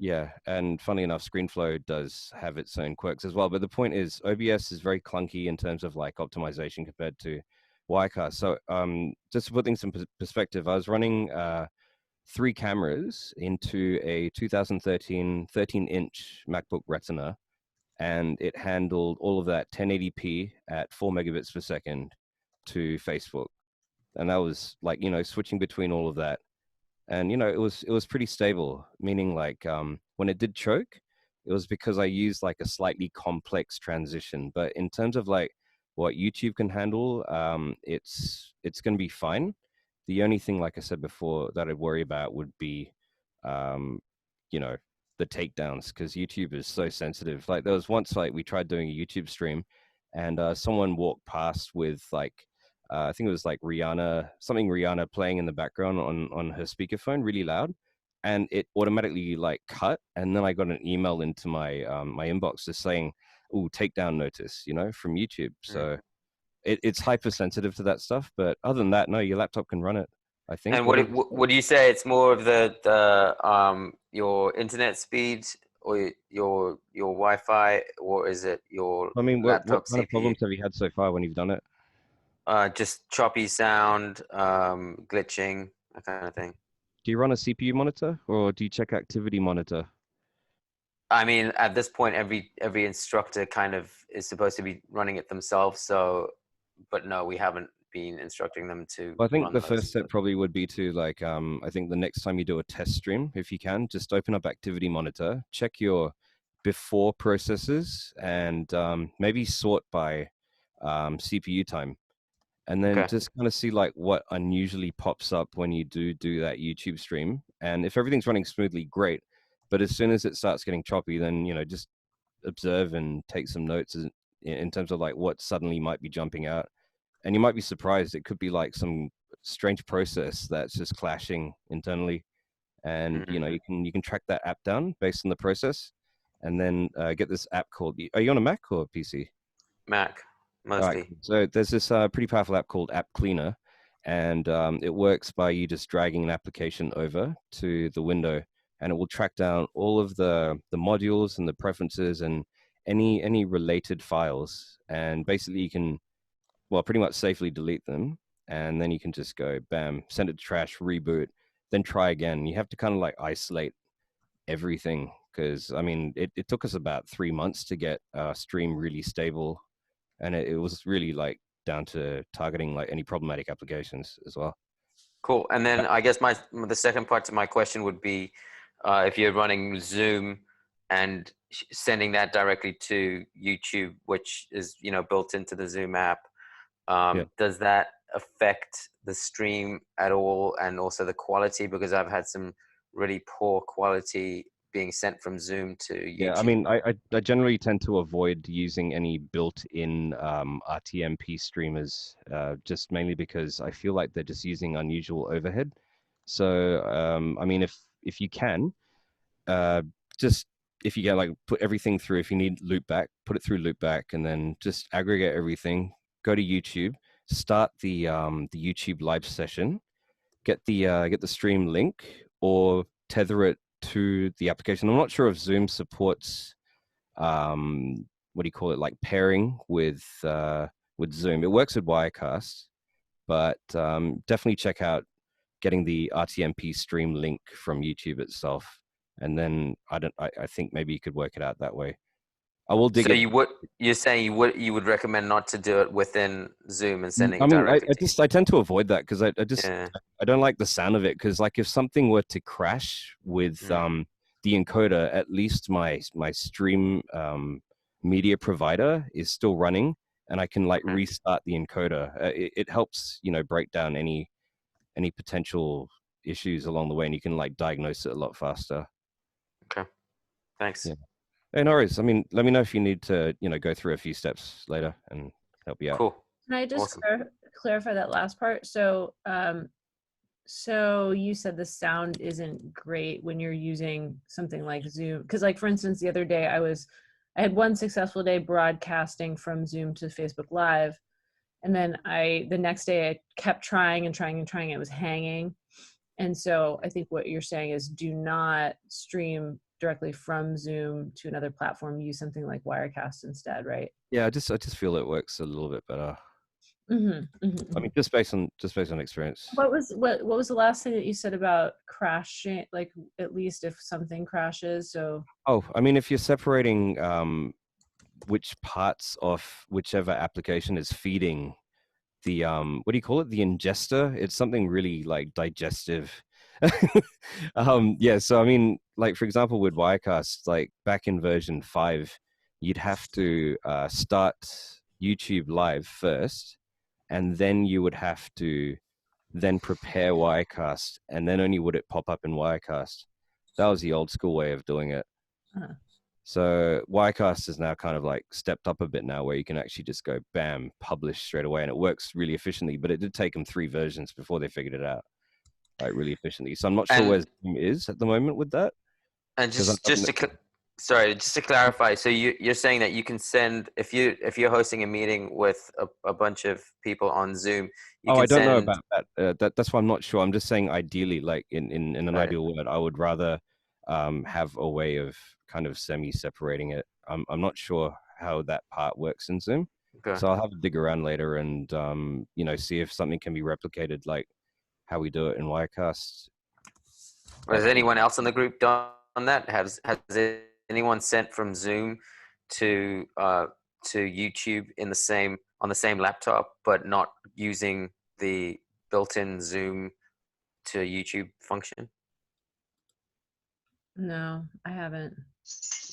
Yeah, and funny enough, ScreenFlow does have its own quirks as well. But the point is, OBS is very clunky in terms of like optimization compared to Wirecast. So just to put things in perspective, I was running 3 cameras into a 2013 13-inch MacBook Retina, and it handled all of that 1080p at 4 megabits per second to Facebook. And that was like, you know, switching between all of that. And, you know, it was pretty stable, meaning like when it did choke, it was because I used like a slightly complex transition. But in terms of like what YouTube can handle, it's going to be fine. The only thing, like I said before, that I'd worry about would be, you know, the takedowns, because YouTube is so sensitive. Like there was once like we tried doing a YouTube stream, and someone walked past with like I think it was like Rihanna playing in the background on her speakerphone really loud, and it automatically like cut. And then I got an email into my my inbox just saying, "Oh, takedown notice," you know, from YouTube. So it's hypersensitive to that stuff. But other than that, no, your laptop can run it, I think. And would you say it's more of the your internet speed or your Wi-Fi, or is it your I mean, what laptop kind of CPU? problems have you had so far when you've done it? Just choppy sound, glitching, that kind of thing. Do you run a CPU monitor, or do you check activity monitor? I mean, at this point, every instructor kind of is supposed to be running it themselves. So, but no, we haven't been instructing them to. Well, I think run the those. first step probably would be to like, I think the next time you do a test stream, if you can, just open up activity monitor, check your before processes, and maybe sort by CPU time. And then just kind of see like what unusually pops up when you do that YouTube stream. And if everything's running smoothly, great. But as soon as it starts getting choppy, then, you know, just observe and take some notes in terms of like what suddenly might be jumping out. And you might be surprised. It could be like some strange process that's just clashing internally. And, you know, you can track that app down based on the process, and then get this app called, are you on a Mac or PC? Mac, mostly. Right. So there's this pretty powerful app called App Cleaner, and it works by you just dragging an application over to the window, and it will track down all of the modules and the preferences and any related files. And basically you can, well, pretty much safely delete them. And then you can just go, bam, send it to trash, reboot, then try again. You have to kind of like isolate everything, because I mean, it took us about 3 months to get Stream really stable. And it was really like down to targeting like any problematic applications as well. Cool. And then I guess the second part to my question would be, if you're running Zoom and sending that directly to YouTube, which is, you know, built into the Zoom app, does that affect the stream at all, and also the quality? Because I've had some really poor quality being sent from Zoom to YouTube. Yeah, I mean, I generally tend to avoid using any built-in RTMP streamers, just mainly because I feel like they're just using unusual overhead. So, I mean, if you can, just if you can like put everything through, if you need loopback, put it through loopback, and then just aggregate everything. Go to YouTube, start the YouTube live session, get the stream link, or tether it to the application. I'm not sure if Zoom supports what do you call it, like pairing with Zoom. It works with Wirecast, but definitely check out getting the RTMP stream link from YouTube itself, and then I think maybe you could work it out that way. I will dig So it. you're saying you would recommend not to do it within Zoom and sending I it mean, directly I tend to avoid that because I Yeah. don't like the sound of it. Because like if something were to crash with the encoder, at least my stream media provider is still running, and I can like restart the encoder. It helps, you know, break down any potential issues along the way, and you can like diagnose it a lot faster. Okay, thanks. Yeah. Hey, no worries. I mean, let me know if you need to, you know, go through a few steps later and help you out. Cool. Can I just Awesome. clarify that last part? So, so you said the sound isn't great when you're using something like Zoom, because like for instance, the other day I had one successful day broadcasting from Zoom to Facebook Live, and then the next day I kept trying and trying and trying. It was hanging, and so I think what you're saying is do not stream directly from Zoom to another platform. Use something like Wirecast instead, right? Yeah, I just feel it works a little bit better. I mean, just based on experience. What was the last thing that you said about crashing? Like at least if something crashes, so. Oh, I mean, if you're separating which parts of whichever application is feeding the what do you call it? The ingester. It's something really like digestive. Yeah. So I mean, like for example, with Wirecast, like back in version 5, you'd have to start YouTube Live first, and then you would have to then prepare Wirecast, and then only would it pop up in Wirecast. That was the old school way of doing it. Uh-huh. So Wirecast is now kind of like stepped up a bit now, where you can actually just go bam, publish straight away, and it works really efficiently. But it did take them 3 versions before they figured it out, like really efficiently. So I'm not sure where Zoom is at the moment with that. And just to clarify, so you're saying that you can send if you're hosting a meeting with a bunch of people on Zoom. I don't know about that. That's why I'm not sure. I'm just saying ideally, like in an ideal world, I would rather have a way of kind of semi-separating it. I'm not sure how that part works in Zoom. Okay. So I'll have to dig around later and you know, see if something can be replicated like how we do it in Wirecast. Has anyone else in the group done that? Has anyone sent from Zoom to YouTube on the same laptop, but not using the built-in Zoom to YouTube function? No, I haven't.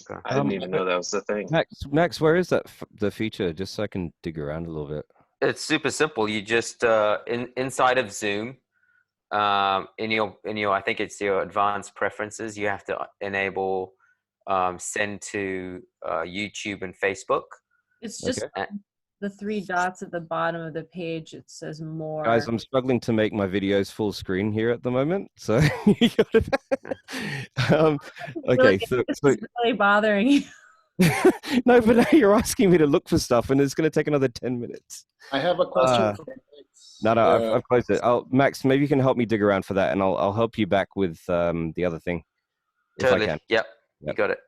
Okay. I didn't even know that was the thing. Max, where is that the feature? Just so I can dig around a little bit. It's super simple. You just inside of Zoom, in your I think it's your advanced preferences, you have to enable send to YouTube and Facebook. It's just the 3 dots at the bottom of the page. It says more. Guys, I'm struggling to make my videos full screen here at the moment, so okay. So it's really bothering you. No, but now you're asking me to look for stuff, and it's going to take another 10 minutes. I have a question. For Max. No, I've closed it. Max, maybe you can help me dig around for that, and I'll help you back with the other thing. Totally. If I can. Yep. You got it.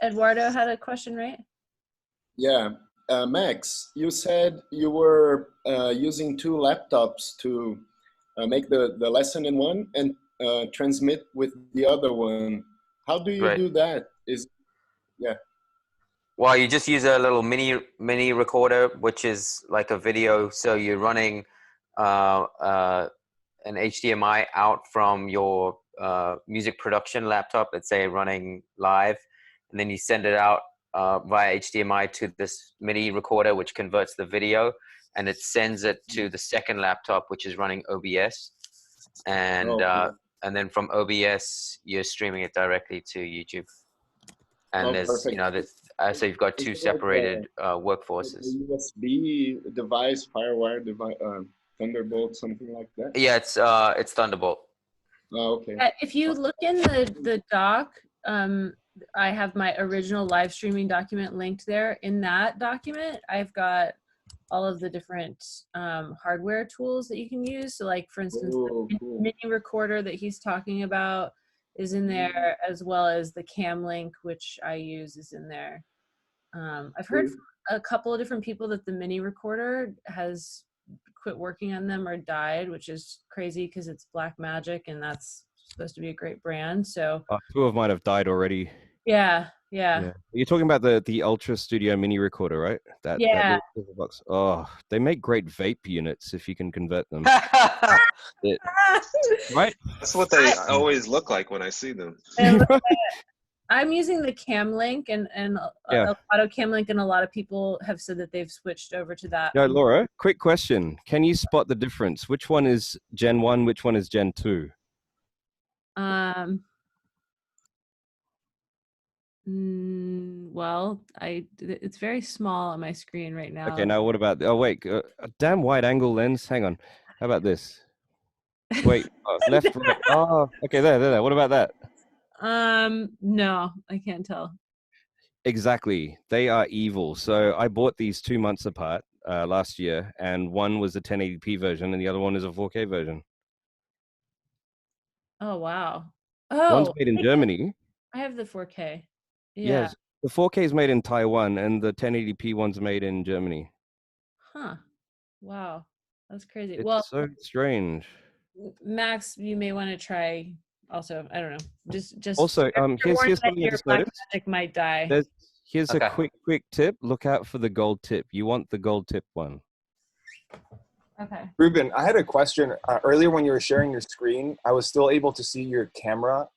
Eduardo had a question, right? Yeah. Max, you said you were using 2 laptops to make the lesson in one and transmit with the other one. How do you do that? Well, you just use a little mini recorder, which is like a video. So you're running an HDMI out from your music production laptop, let's say running live, and then you send it out via HDMI to this mini recorder, which converts the video, and it sends it to the second laptop, which is running OBS, and then from OBS you're streaming it directly to YouTube. And there's perfect. you know so you've got 2 separated workforces. USB device, FireWire device, Thunderbolt, something like that. Yeah, it's Thunderbolt. Oh, okay. If you look in the doc, I have my original live streaming document linked there. In that document, I've got all of the different hardware tools that you can use. So like, for instance, the mini recorder that he's talking about is in there, as well as the Cam Link, which I use, is in there. I've heard from a couple of different people that the mini recorder has quit working on them or died, which is crazy because it's Black Magic and that's supposed to be a great brand. So 2 of mine have died already. Yeah. Yeah. You're talking about the Ultra Studio Mini Recorder, right? That Yeah. little silver box. Oh, they make great vape units if you can convert them. Right? That's what they always look like when I see them. I'm using the Cam Link and Yeah. Auto Cam Link, and a lot of people have said that they've switched over to that. No, Laura, quick question. Can you spot the difference? Which one is Gen 1? Which one is Gen 2? Well, it's very small on my screen right now. Okay, now what about, oh wait, a damn wide angle lens. Hang on. How about this? Wait, left, right. Oh, okay, there. What about that? No, I can't tell. Exactly. They are evil. So I bought these 2 months apart last year, and one was a 1080p version and the other one is a 4K version. Oh, wow. One's Oh, made in Germany. I have the 4K. Yeah. Yes. The 4K is made in Taiwan and the 1080p one's made in Germany. Huh. Wow. That's crazy. It's Well, so strange. Max, you may want to try also, I don't know. Just Also, here's warned that something I your just Black noticed. Magic might die. Here's Okay. a quick tip. Look out for the gold tip. You want the gold tip one. Okay. Ruben, I had a question. Earlier when you were sharing your screen, I was still able to see your camera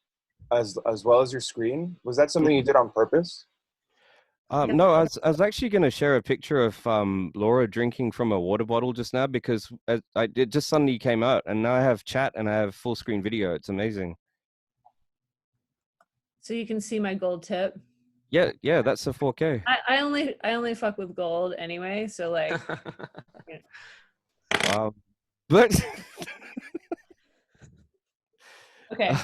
as well as your screen. Was that something you did on purpose? No, I was actually going to share a picture of Laura drinking from a water bottle just now because it just suddenly came out, and now I have chat and I have full screen video. It's amazing. So you can see my gold tip. Yeah, that's a 4K. I only fuck with gold anyway, so like. Yeah. Wow. But Okay.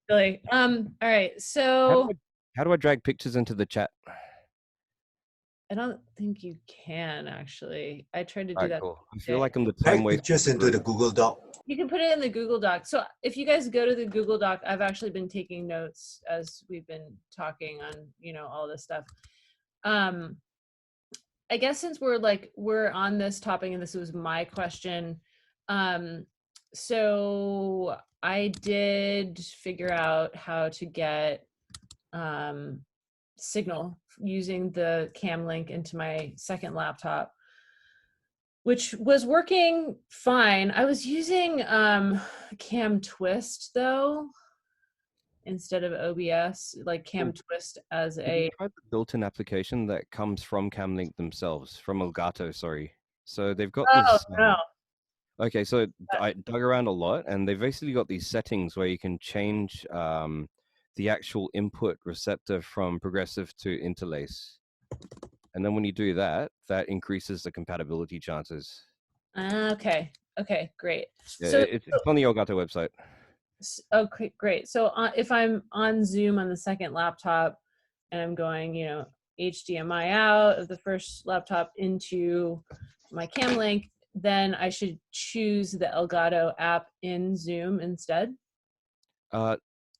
Really. All right. So how do I drag pictures into the chat? I don't think you can actually. I tried to do Alright, that. cool. I feel like I'm the Drag time waster. pictures into the Google Doc. You can put it in the Google Doc. So if you guys go to the Google Doc, I've actually been taking notes as we've been talking on, all this stuff. I guess since we're on this topic and this was my question, so I did figure out how to get signal using the Cam Link into my second laptop, which was working fine. I was using Cam Twist though instead of OBS, like Cam Twist as Have you tried the built-in application that comes from Camlink themselves, from Elgato, sorry. So they've got this. No. Okay, so I dug around a lot, and they've basically got these settings where you can change the actual input receptor from progressive to interlace. And then when you do that, that increases the compatibility chances. Okay, great. Yeah, So it's on the Elgato website. Okay, great. So if I'm on Zoom on the second laptop and I'm going, HDMI out of the first laptop into my Cam Link, then I should choose the Elgato app in Zoom instead?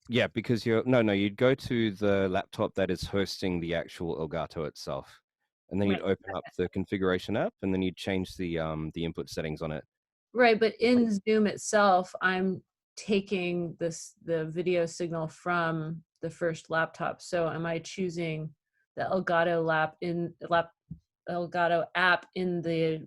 Yeah, because you'd go to the laptop that is hosting the actual Elgato itself. And then you'd open up the configuration app, and then you'd change the input settings on it. Right, but in Zoom itself, I'm taking the video signal from the first laptop. So am I choosing the Elgato Elgato app in the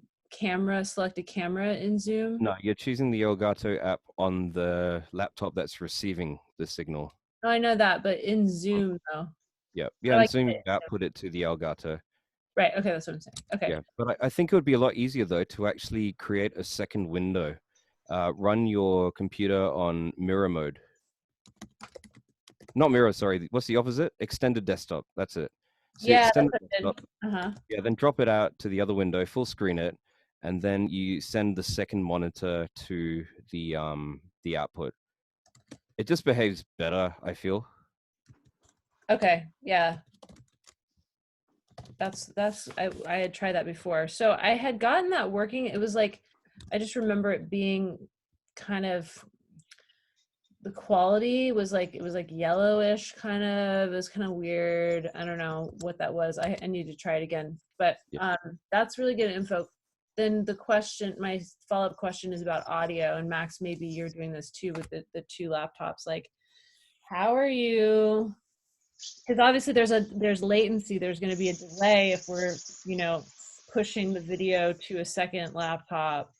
selected camera in Zoom? No, you're choosing the Elgato app on the laptop that's receiving the signal. Oh, I know that, but in Zoom though. Yeah, in Zoom you output it to the Elgato. Right, okay, that's what I'm saying. Okay. Yeah, but I think it would be a lot easier though to actually create a second window. Run your computer on mirror mode. Not mirror, sorry. What's the opposite? Extended desktop. That's it. So yeah, extended desktop. Yeah, then drop it out to the other window, full screen it, and then you send the second monitor to the output. It just behaves better, I feel. Okay, yeah. I had tried that before. So I had gotten that working. It was like, I just remember it being kind of, the quality was like, it was like yellowish kind of, it was kind of weird. I don't know what that was. I need to try it again, but that's really good info. Then my follow-up question is about audio, and Max, maybe you're doing this too with the two laptops. Like, how are you because obviously there's latency, there's going to be a delay if we're, you know, pushing the video to a second laptop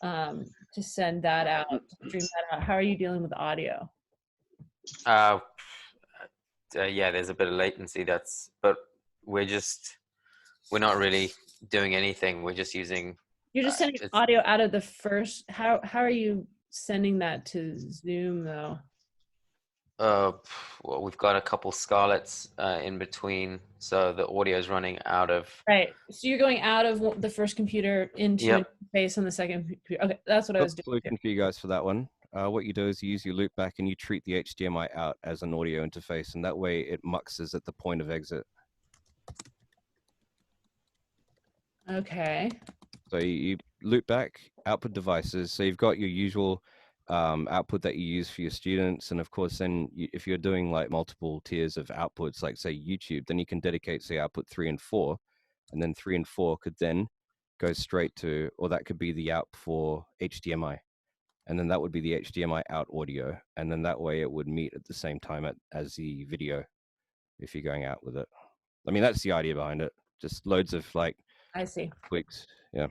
to send that out, to stream that out. How are you dealing with audio? Yeah, there's a bit of latency. But we're not really doing anything. We're just using. You're just sending audio out of the first. How are you sending that to Zoom though? Well, we've got a couple Scarletts in between, so the audio is running out of. Right. So you're going out of the first computer into an interface on the second computer. Okay, that's what I was doing. Solution for you guys for that one. What you do is you use your loopback and you treat the HDMI out as an audio interface, and that way it muxes at the point of exit. Okay. So you loop back output devices. So you've got your usual output that you use for your students, and of course then if you're doing like multiple tiers of outputs, like say YouTube, then you can dedicate say output 3 and 4, and then 3 and 4 could then go straight to, or that could be the out for HDMI, and then that would be the HDMI out audio, and then that way it would meet at the same time as the video if you're going out with it. I mean, that's the idea behind it. Just loads of like I see tweaks. Yeah.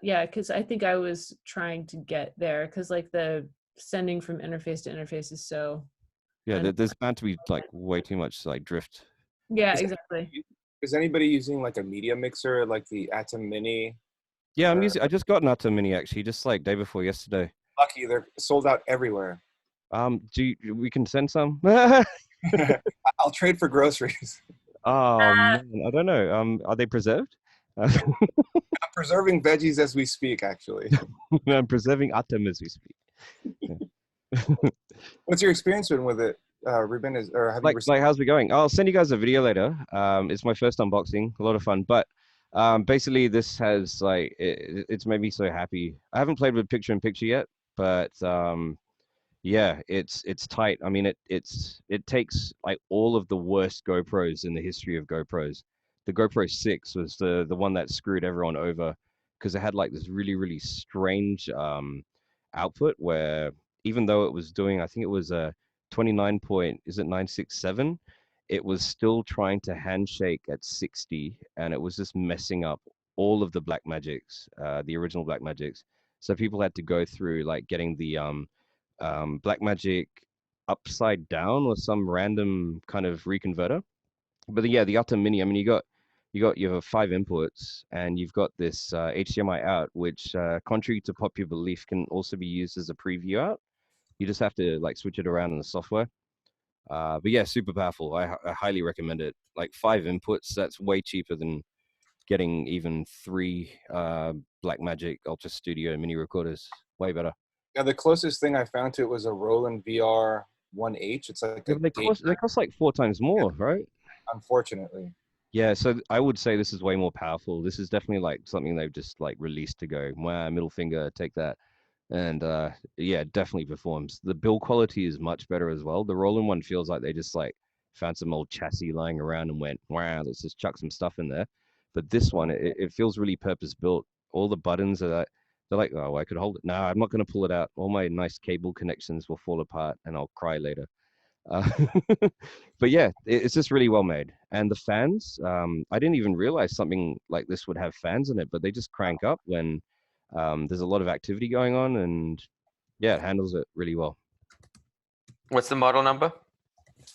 Yeah, because I think I was trying to get there, because like the sending from interface to interface is so. Yeah, there's bound to be like way too much like drift. Yeah, exactly. Is anybody using like a media mixer like the Atom Mini? Yeah, I just got an Atom Mini actually, just like day before yesterday. Lucky, they're sold out everywhere. We can send some? I'll trade for groceries. Oh man, I don't know. Are they preserved? I'm preserving veggies as we speak, actually. I'm preserving Atom as we speak. Yeah. What's your experience been with it, Ruben? Have you like how's it going? I'll send you guys a video later. It's my first unboxing, a lot of fun. But basically, this has like it's made me so happy. I haven't played with picture in picture yet, but yeah, it's tight. I mean, it takes like all of the worst GoPros in the history of GoPros. The GoPro 6 was the one that screwed everyone over because it had like this really, really strange output where even though it was doing, I think it was a 967, it was still trying to handshake at 60, and it was just messing up all of the Blackmagics, the original Blackmagics. So people had to go through like getting the Blackmagic upside down or some random kind of reconverter. But yeah, the Atom Mini, I mean, you have 5 inputs, and you've got this HDMI out, which contrary to popular belief can also be used as a preview out. You just have to like switch it around in the software. But yeah, super powerful. I highly recommend it. Like 5 inputs, that's way cheaper than getting even 3 Blackmagic Ultra Studio mini recorders. Way better. Yeah, the closest thing I found to it was a Roland VR 1H. It's like they cost like 4 times more, right? Unfortunately. Yeah, so I would say this is way more powerful. This is definitely like something they've just like released to go, wow, middle finger, take that. And yeah, definitely performs. The build quality is much better as well. The Roland one feels like they just like found some old chassis lying around and went, wow, let's just chuck some stuff in there. But this one, it feels really purpose built. All the buttons are like, they're like, oh, I could hold it. No, I'm not going to pull it out. All my nice cable connections will fall apart and I'll cry later. But yeah, it's just really well made. And the fans, I didn't even realize something like this would have fans in it, but they just crank up when there's a lot of activity going on, and yeah, it handles it really well. What's the model number?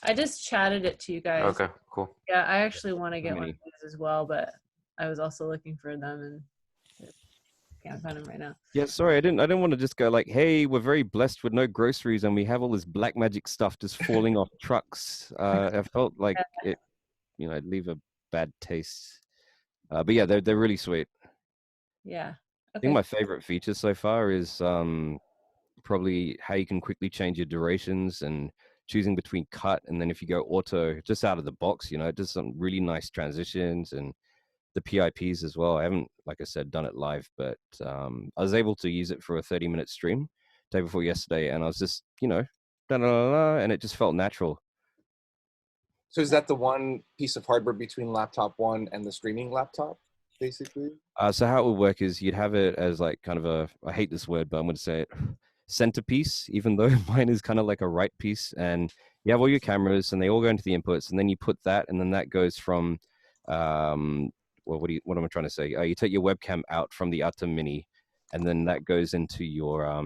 I just chatted it to you guys. Okay, cool. Yeah, I actually want to get one of these as well, but I was also looking for them and can't find them right now. Yeah, sorry, I didn't want to just go like, hey, we're very blessed with no groceries and we have all this Blackmagic stuff just falling off trucks. I felt like it, you know, leave a bad taste. But yeah, they're really sweet. Yeah. Okay. I think my favorite feature so far is probably how you can quickly change your durations and choosing between cut, and then if you go auto just out of the box, you know, it does some really nice transitions, and the PIPs as well. I haven't, like I said, done it live, but I was able to use it for a 30-minute stream day before yesterday, and I was just, you know, and it just felt natural. So is that the one piece of hardware between laptop 1 and the streaming laptop, basically? So how it would work is you'd have it as like kind of a, I hate this word, but I'm going to say it, centerpiece, even though mine is kind of like a right piece, and You have all your cameras, and they all go into the inputs, and then you put that, and then that goes from, well, what am I trying to say? You take your webcam out from the Atom Mini, and then that goes into your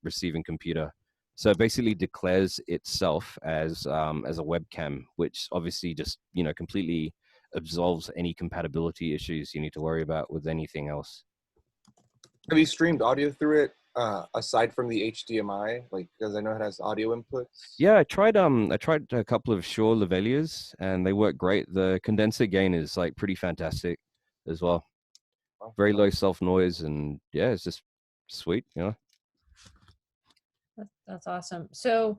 receiving computer. So it basically declares itself as a webcam, which obviously just completely absolves any compatibility issues you need to worry about with anything else. Have you streamed audio through it aside from the HDMI? Like, because I know it has audio inputs. Yeah, I tried a couple of Shure lavaliers, and they work great. The condenser gain is like pretty fantastic as well. Very low self noise, and yeah, it's just sweet, That's awesome. So,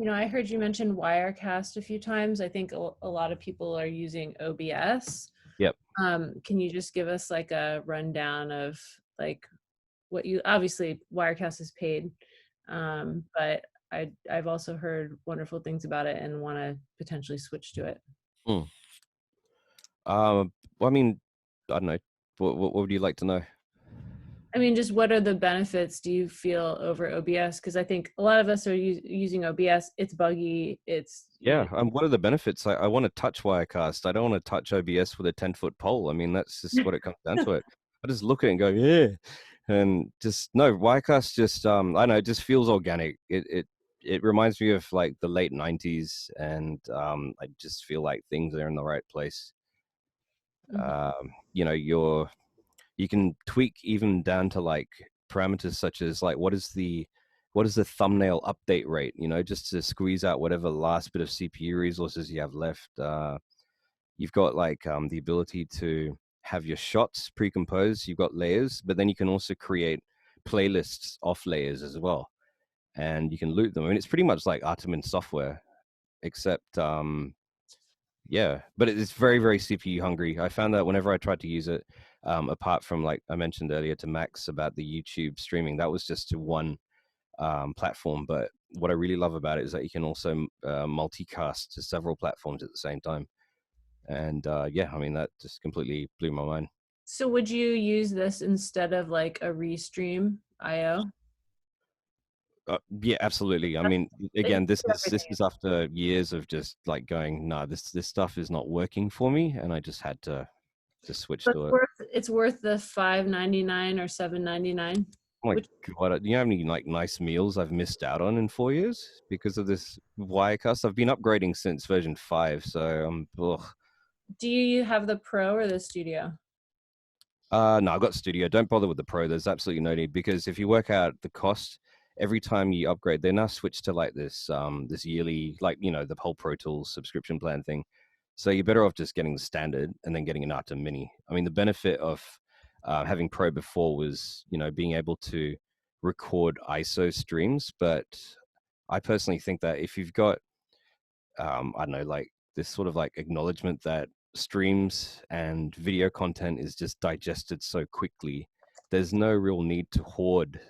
I heard you mention Wirecast a few times. I think a lot of people are using OBS. Yep. Can you just give us like a rundown of like what you, obviously Wirecast is paid, but I've also heard wonderful things about it and want to potentially switch to it. Well, I mean, I don't know. What would you like to know? I mean, just what are the benefits do you feel over OBS? Because I think a lot of us are using OBS. It's buggy. It's What are the benefits? I want to touch Wirecast. I don't want to touch OBS with a 10-foot pole. I mean, that's just what it comes down to. It. I just look at it and go, yeah, and just no. Wirecast just I don't know. It just feels organic. It reminds me of like the late '90s, and I just feel like things are in the right place. You can tweak even down to like parameters such as like what is the thumbnail update rate, just to squeeze out whatever last bit of CPU resources you have left. You've got like the ability to have your shots pre-composed. You've got layers, but then you can also create playlists off layers as well, and you can loop them. I mean, it's pretty much like Artemin software, except but it's very, very CPU hungry. I found that whenever I tried to use it, apart from like I mentioned earlier to Max about the YouTube streaming, that was just to one platform. But what I really love about it is that you can also multicast to several platforms at the same time. And I mean, that just completely blew my mind. So would you use this instead of like a Restream IO? Yeah, absolutely. I mean, again, this is after years of just like going, no, this stuff is not working for me, and I just had to switch to it. It's worth the $5.99 or $7.99. Oh my God, do you know how many like nice meals I've missed out on in 4 years because of this Wirecast? I've been upgrading since version 5, so Do you have the Pro or the Studio? No, I've got Studio. Don't bother with the Pro. There's absolutely no need, because if you work out the cost, every time you upgrade, they now switch to like this this yearly, like the whole Pro Tools subscription plan thing. So you're better off just getting the standard and then getting an Atom Mini. I mean, the benefit of having Pro before was being able to record ISO streams, but I personally think that if you've got I don't know, like this sort of like acknowledgement that streams and video content is just digested so quickly, there's no real need to hoard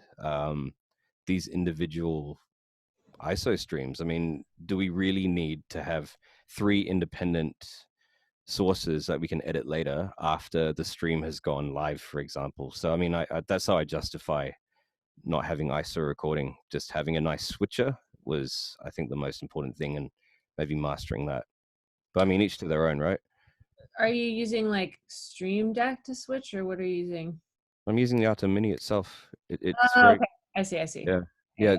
these individual ISO streams. I mean, do we really need to have 3 independent sources that we can edit later after the stream has gone live, for example? So, I mean, I that's how I justify not having ISO recording. Just having a nice switcher was, I think, the most important thing, and maybe mastering that. But I mean, each to their own, right? Are you using like Stream Deck to switch, or what are you using? I'm using the Atom Mini itself. It's very, okay. I see. Yeah,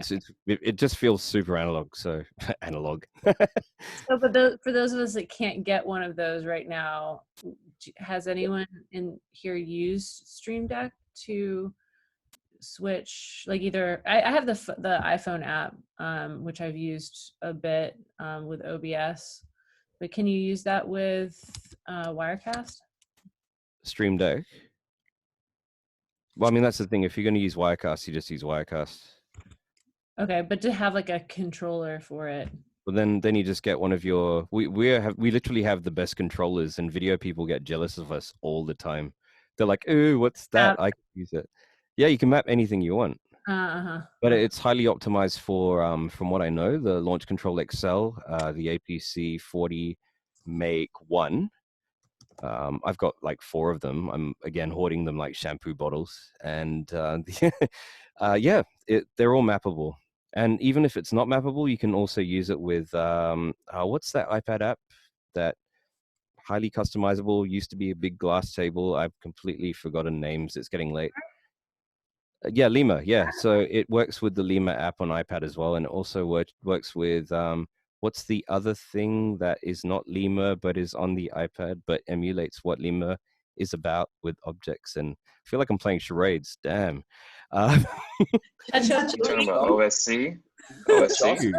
it just feels super analog. So analog. So, for those of us that can't get one of those right now, has anyone in here used Stream Deck to switch? Like either I have the iPhone app, which I've used a bit with OBS, but can you use that with Wirecast? Stream Deck. Well, I mean, that's the thing. If you're going to use Wirecast, you just use Wirecast. Okay, but to have like a controller for it. Well, then you just get one of your. We literally have the best controllers, and video people get jealous of us all the time. They're like, "Ooh, what's that? I can use it." Yeah, you can map anything you want. But it's highly optimized for, from what I know, the Launch Control XL, the APC 40 Make 1. I've got like 4 of them. I'm again hoarding them like shampoo bottles, and they're all mappable. And even if it's not mappable, you can also use it with what's that iPad app that highly customizable, used to be a big glass table. I've completely forgotten names. It's getting late. Yeah, Lima. Yeah, so it works with the Lima app on iPad as well, and it also works with what's the other thing that is not Lima but is on the iPad but emulates what Lima is about with objects. And I feel like I'm playing charades. Damn. You talking about OSC? OSC?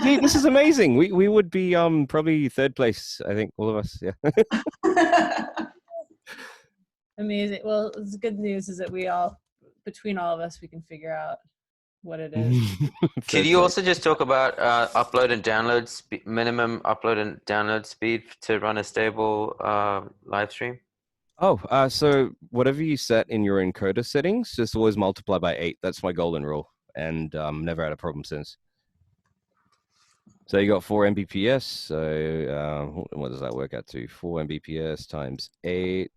See, this is amazing. We would be probably third place, I think, all of us. Yeah. Amazing. Well, the good news is that between all of us, we can figure out what it is. Could you also just talk about upload and download minimum upload and download speed to run a stable live stream? Oh, so whatever you set in your encoder settings, just always multiply by 8. That's my golden rule, and never had a problem since. So you got 4 Mbps. So what does that work out to? 4 Mbps times 8.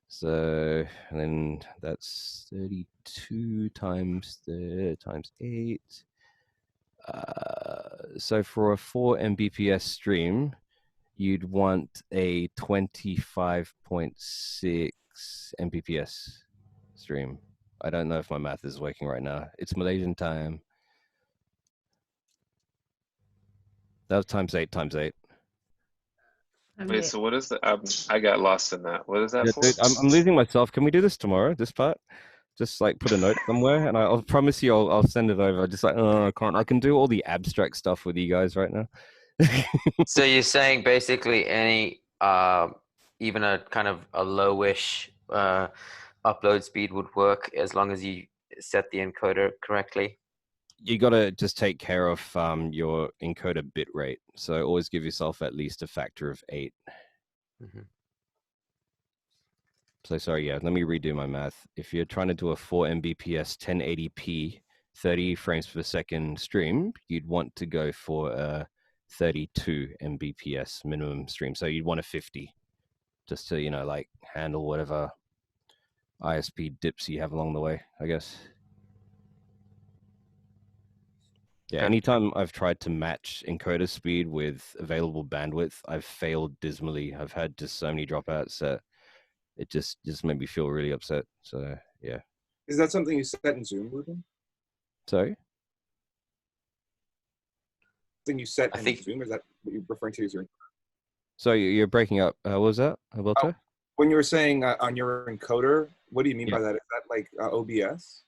So, and then that's 32 times 8. So for a 4 Mbps stream, you'd want a 25.6 Mbps stream. I don't know if my math is working right now. It's Malaysian time. That was times 8 times 8. Wait, so what is the? I got lost in that. What is that for? Dude, I'm losing myself. Can we do this tomorrow? This part, just like put a note somewhere, and I'll promise you I'll send it over. Just like, oh, I can't. I can do all the abstract stuff with you guys right now. So you're saying basically any even a kind of a lowish upload speed would work as long as you set the encoder correctly? You got to just take care of your encoder bit rate. So always give yourself at least a factor of 8. Mm-hmm. So sorry, yeah, let me redo my math. If you're trying to do a 4 Mbps 1080p 30 frames per second stream, you'd want to go for a 32 Mbps minimum stream. So you'd want a 50 just to, like handle whatever ISP dips you have along the way, I guess. Yeah, anytime I've tried to match encoder speed with available bandwidth, I've failed dismally. I've had just so many dropouts that it just made me feel really upset. So, yeah. Is that something you set in Zoom, Ruben? Sorry? Something you set in Zoom? Is that what you're referring to as your? So you're breaking up. What was that, Alberto? When you were saying on your encoder, what do you mean by that? Is that like OBS?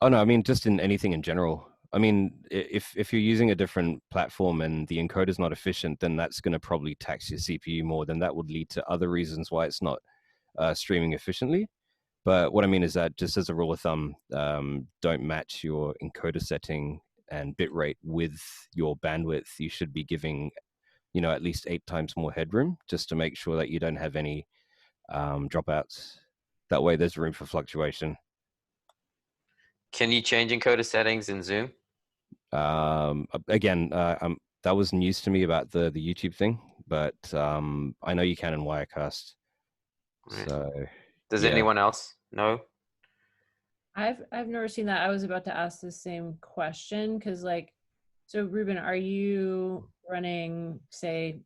Oh, no, I mean just in anything in general. I mean, if you're using a different platform and the encoder is not efficient, then that's going to probably tax your CPU more. Then that would lead to other reasons why it's not streaming efficiently. But what I mean is that just as a rule of thumb, don't match your encoder setting and bitrate with your bandwidth. You should be giving, at least 8 times more headroom just to make sure that you don't have any dropouts. That way there's room for fluctuation. Can you change encoder settings in Zoom? Again, that was news to me about the YouTube thing, but I know you can in Wirecast. Right. So, does anyone else know? I've never seen that. I was about to ask the same question because, so Ruben, are you running, say,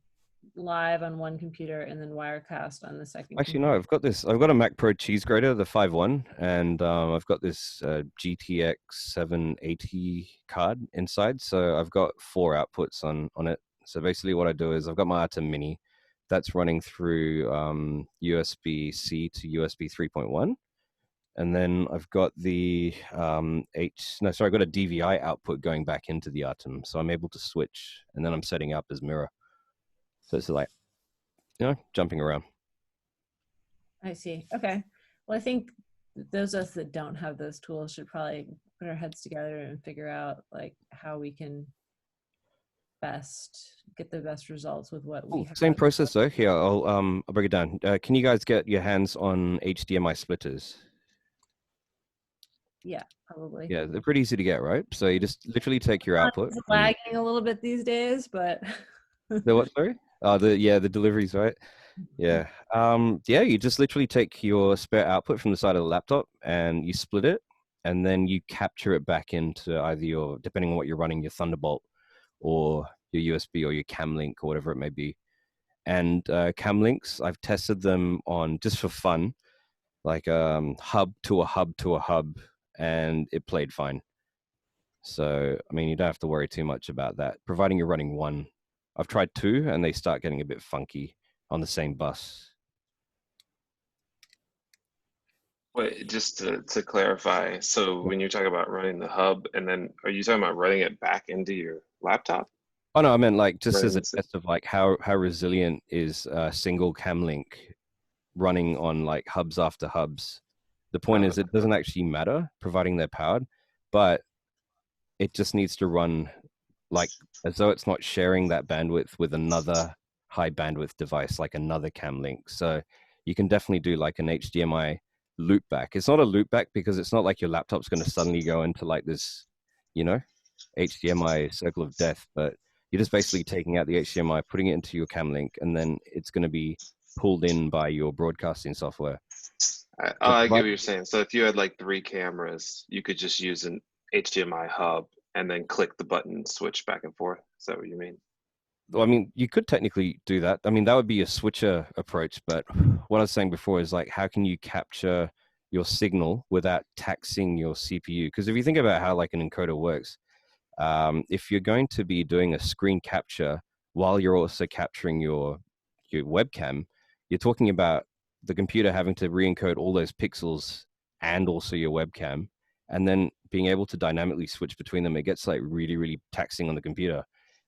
live on one computer and then Wirecast on the second? Actually, no. I've got a Mac Pro cheese grater, the 5.1, and I've got this GTX 780 card inside. So I've got 4 outputs on it. So basically, what I do is I've got my Atom Mini that's running through USB-C to USB 3.1. And then I've got the I've got a DVI output going back into the Atom. So I'm able to switch, and then I'm setting up as mirror. So it's like, jumping around. I see. Okay. Well, I think those of us that don't have those tools should probably put our heads together and figure out how we can best get the best results with what we have. Same process though. Here, I'll break it down. Can you guys get your hands on HDMI splitters? Yeah, probably. Yeah, they're pretty easy to get, right? So you just literally take your output. It's lagging a little bit these days, but. The what? Sorry. The deliveries, right? Yeah. You just literally take your spare output from the side of the laptop and you split it, and then you capture it back into either your, depending on what you're running, your Thunderbolt or your USB or your Camlink or whatever it may be. And Camlinks, I've tested them on just for fun, like hub to a hub to a hub, and it played fine. So, I mean, you don't have to worry too much about that, providing you're running one. I've tried two, and they start getting a bit funky on the same bus. Wait, just to clarify, so when you're talking about running the hub, and then are you talking about running it back into your laptop? Oh no, I meant like just as a Right. test of like how resilient is a single Camlink running on like hubs after hubs. The point is, it doesn't actually matter, providing they're powered, but it just needs to run like as though it's not sharing that bandwidth with another high bandwidth device, like another Camlink. So you can definitely do like an HDMI loopback. It's not a loopback because it's not like your laptop's going to suddenly go into like this, you know, HDMI circle of death, but you're just basically taking out the HDMI, putting it into your Camlink, and then it's going to be pulled in by your broadcasting software. I get what you're saying. So if you had like 3 cameras, you could just use an HDMI hub and then click the button, switch back and forth. Is that what you mean? Well, I mean, you could technically do that. I mean, that would be a switcher approach. But what I was saying before is like, how can you capture your signal without taxing your CPU? Because if you think about how like an encoder works, if you're going to be doing a screen capture while you're also capturing your webcam, you're talking about the computer having to re-encode all those pixels and also your webcam, and then being able to dynamically switch between them. It gets like really, really taxing on the computer.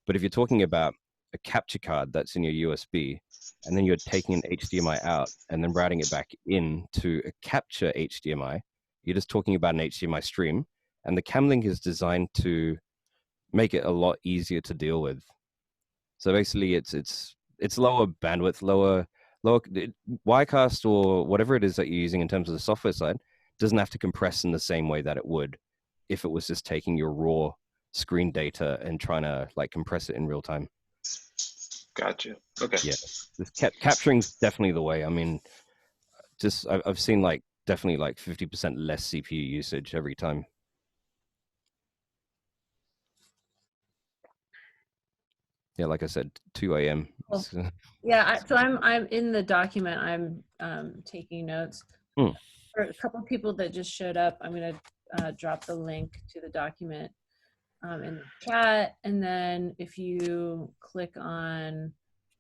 But if you're talking about a capture card that's in your USB, and then you're taking an HDMI out and then routing it back into a capture HDMI, you're just talking about an HDMI stream. And the Camlink is designed to make it a lot easier to deal with. So basically, it's lower bandwidth, lower Wirecast or whatever it is that you're using in terms of the software side doesn't have to compress in the same way that it would if it was just taking your raw screen data and trying to like compress it in real time. Gotcha. Okay. Yeah, this capturing's definitely the way. I mean, just I've seen like definitely like 50% less CPU usage every time. Yeah, like I said, 2 a.m. Cool. Yeah, so I'm in the document. I'm taking notes. For a couple of people that just showed up, I'm going to drop the link to the document in the chat. And then if you click on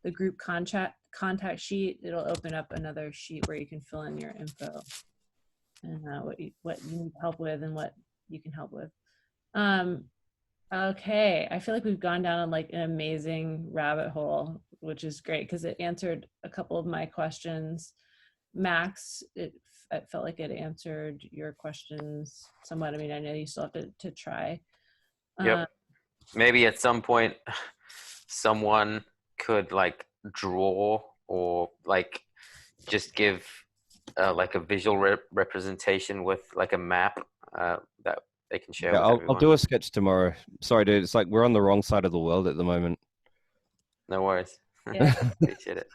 the group contact sheet, it'll open up another sheet where you can fill in your info and what you need help with and what you can help with. Okay, I feel like we've gone down like an amazing rabbit hole, which is great because it answered a couple of my questions. Max, it felt like it answered your questions somewhat. I mean, I know you still have to try. Yep. Maybe at some point someone could like draw or like just give like a visual representation with like a map that they can share. Yeah, with I'll do a sketch tomorrow. Sorry, dude. It's like we're on the wrong side of the world at the moment. No worries. Yeah. Appreciate it.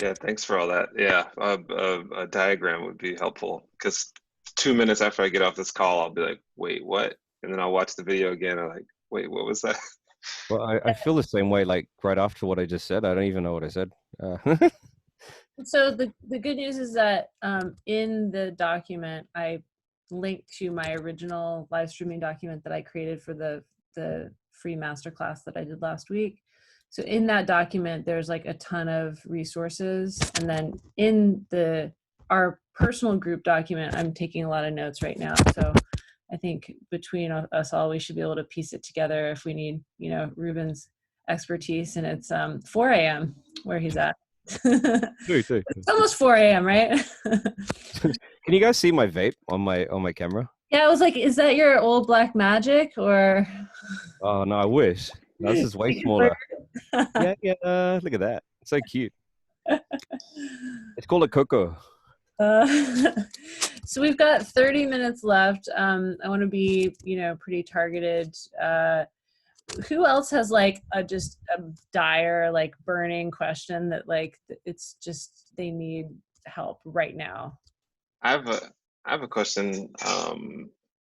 Yeah, thanks for all that. Yeah, a diagram would be helpful because 2 minutes after I get off this call, I'll be like, wait, what? And then I'll watch the video again. I'm like, wait, what was that? Well, I feel the same way, like right after what I just said. I don't even know what I said. So the good news is that in the document, I linked to my original live streaming document that I created for the free masterclass that I did last week. So in that document, there's like a ton of resources. And then in our personal group document, I'm taking a lot of notes right now. So I think between us all, we should be able to piece it together if we need, you know, Ruben's expertise. And it's 4 a.m. where he's at. It's almost 4 a.m., right? Can you guys see my vape on my camera? Yeah, I was like, is that your old black magic or? Oh no, I wish. No, this is way smaller. Yeah, look at that. It's so cute. It's called a Coco. So we've got 30 minutes left. I want to be, you know, pretty targeted. Who else has like just a dire, like burning question that like it's just they need help right now? I have a question.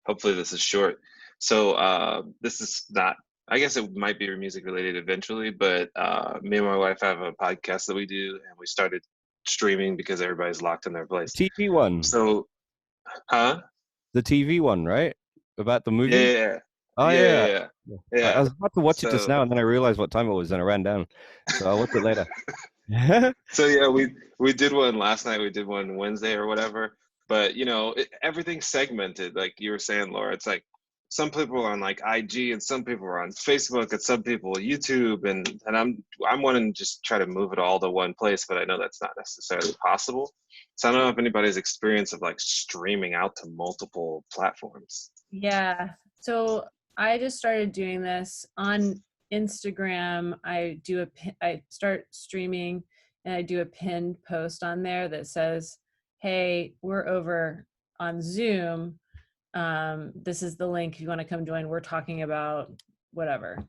hopefully this is short. So this is not, I guess it might be music related eventually, but me and my wife have a podcast that we do, and we started streaming because everybody's locked in their place. TV one. So, huh? The TV one, right? About the movie? Yeah. Oh, Yeah. I was about to watch it just now, and then I realized what time it was, and I ran down. So I'll watch it later. So yeah, we did one last night. We did one Wednesday or whatever. But you know, everything's segmented, like you were saying, Laura. It's like some people are on like IG, and some people are on Facebook, and some people YouTube, and I'm wanting to just try to move it all to one place, but I know that's not necessarily possible. So I don't know if anybody's experience of like streaming out to multiple platforms. Yeah. So I just started doing this on Instagram. I start streaming and I do a pinned post on there that says, hey, we're over on Zoom. This is the link if you want to come join. We're talking about whatever.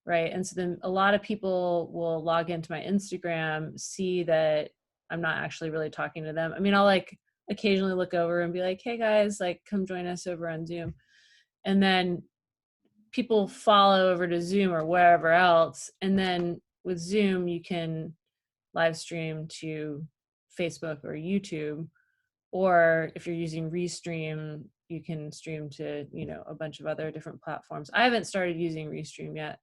Right. And so then a lot of people will log into my Instagram, see that I'm not actually really talking to them. I mean, I'll like occasionally look over and be like, hey guys, like come join us over on Zoom. And then people follow over to Zoom or wherever else. And then with Zoom, you can live stream to Facebook or YouTube. Or if you're using Restream, you can stream to, you know, a bunch of other different platforms. I haven't started using Restream yet.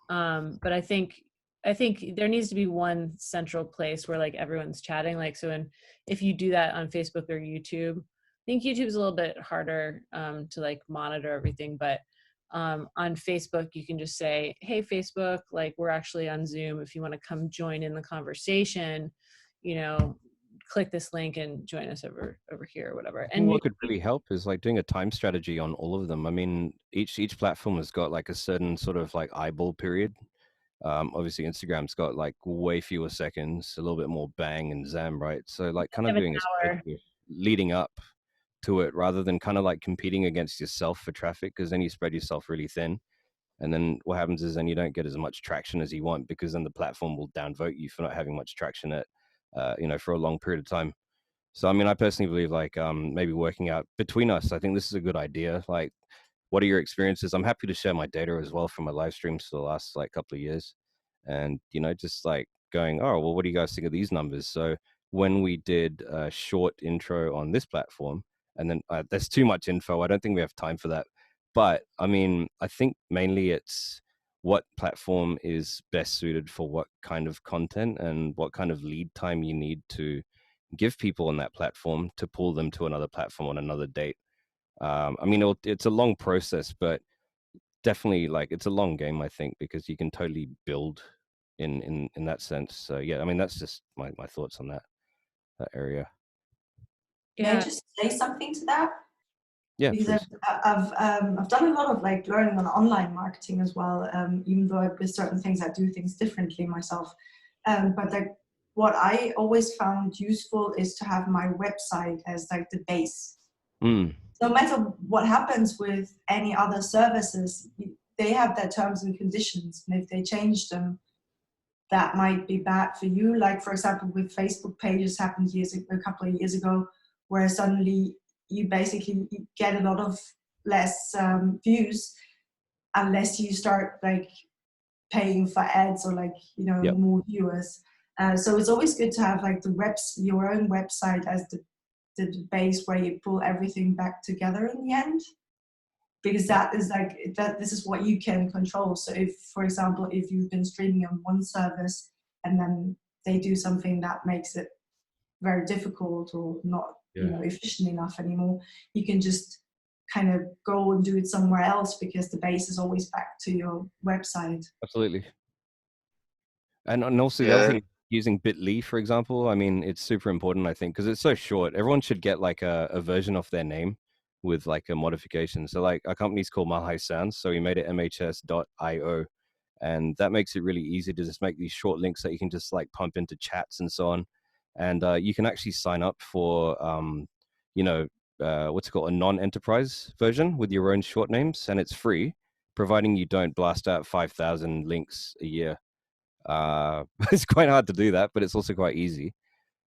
But I think there needs to be one central place where like everyone's chatting. Like, so if you do that on Facebook or YouTube, I think YouTube is a little bit harder to like monitor everything, but on Facebook, you can just say, hey, Facebook, like we're actually on Zoom. If you want to come join in the conversation, you know, click this link and join us over here or whatever. And what could really help is like doing a time strategy on all of them. I mean, each platform has got like a certain sort of like eyeball period. Obviously Instagram's got like way fewer seconds, a little bit more bang and zam, right? So like kind of doing a strategy leading up to it rather than kind of like competing against yourself for traffic, because then you spread yourself really thin. And then what happens is then you don't get as much traction as you want, because then the platform will downvote you for not having much traction at, you know, for a long period of time. So, I mean, I personally believe like maybe working out between us, I think this is a good idea. Like, what are your experiences? I'm happy to share my data as well from my live streams for the last like couple of years. And, you know, just like going, oh, well, what do you guys think of these numbers? So when we did a short intro on this platform, and then there's too much info, I don't think we have time for that. But I mean, I think mainly it's what platform is best suited for what kind of content and what kind of lead time you need to give people on that platform to pull them to another platform on another date. I mean, it's a long process, but definitely like it's a long game, I think, because you can totally build in that sense. So yeah, I mean, that's just my thoughts on that area. Can I just say something to that? Yeah, because I've done a lot of like learning on online marketing as well, even though with certain things I do things differently myself. But like what I always found useful is to have my website as like the base. No matter what happens with any other services, they have their terms and conditions, and if they change them, that might be bad for you. Like for example, with Facebook pages happened a couple of years ago, where suddenly you basically get a lot of less views unless you start like paying for ads or like, you know, more viewers. So it's always good to have like your own website as the base where you pull everything back together in the end, because that is like this is what you can control. So if, for example, if you've been streaming on one service and then they do something that makes it very difficult or not you know, efficient enough anymore, you can just kind of go and do it somewhere else, because the base is always back to your website. Absolutely. And also the other thing, using Bitly, for example, I mean, it's super important, I think, because it's so short. Everyone should get like a version of their name with like a modification. So like our company's called Mahai Sounds, so we made it mhs.io, and that makes it really easy to just make these short links that you can just like pump into chats and so on. And you can actually sign up for, you know, what's it called, a non-enterprise version with your own short names, and it's free, providing you don't blast out 5,000 links a year. It's quite hard to do that, but it's also quite easy.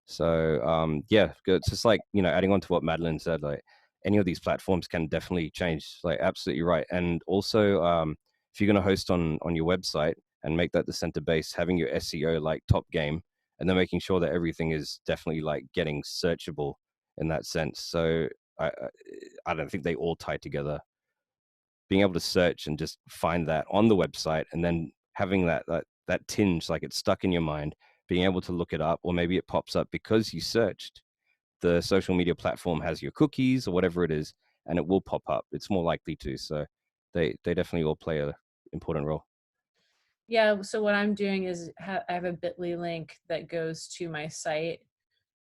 So yeah, it's just like, you know, adding on to what Madeline said, like any of these platforms can definitely change. Like, absolutely right. And also, if you're going to host on your website and make that the center base, having your SEO like top game, and then making sure that everything is definitely like getting searchable in that sense. So I don't think they all tie together. Being able to search and just find that on the website, and then having that tinge, like it's stuck in your mind, being able to look it up, or maybe it pops up because you searched. The social media platform has your cookies or whatever it is, and it will pop up. It's more likely to. So they definitely all play a important role. Yeah, so what I'm doing is I have a bit.ly link that goes to my site.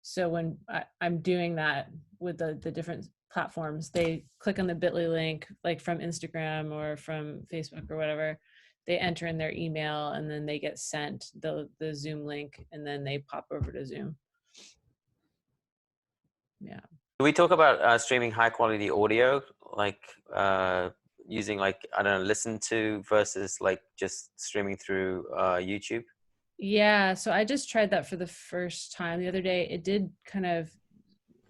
So when I'm doing that with the different platforms, they click on the bit.ly link, like from Instagram or from Facebook or whatever, they enter in their email, and then they get sent the Zoom link, and then they pop over to Zoom. Yeah. Can we talk about streaming high quality audio, like using like, I don't know, listen to versus like just streaming through YouTube? Yeah, so I just tried that for the first time the other day. It did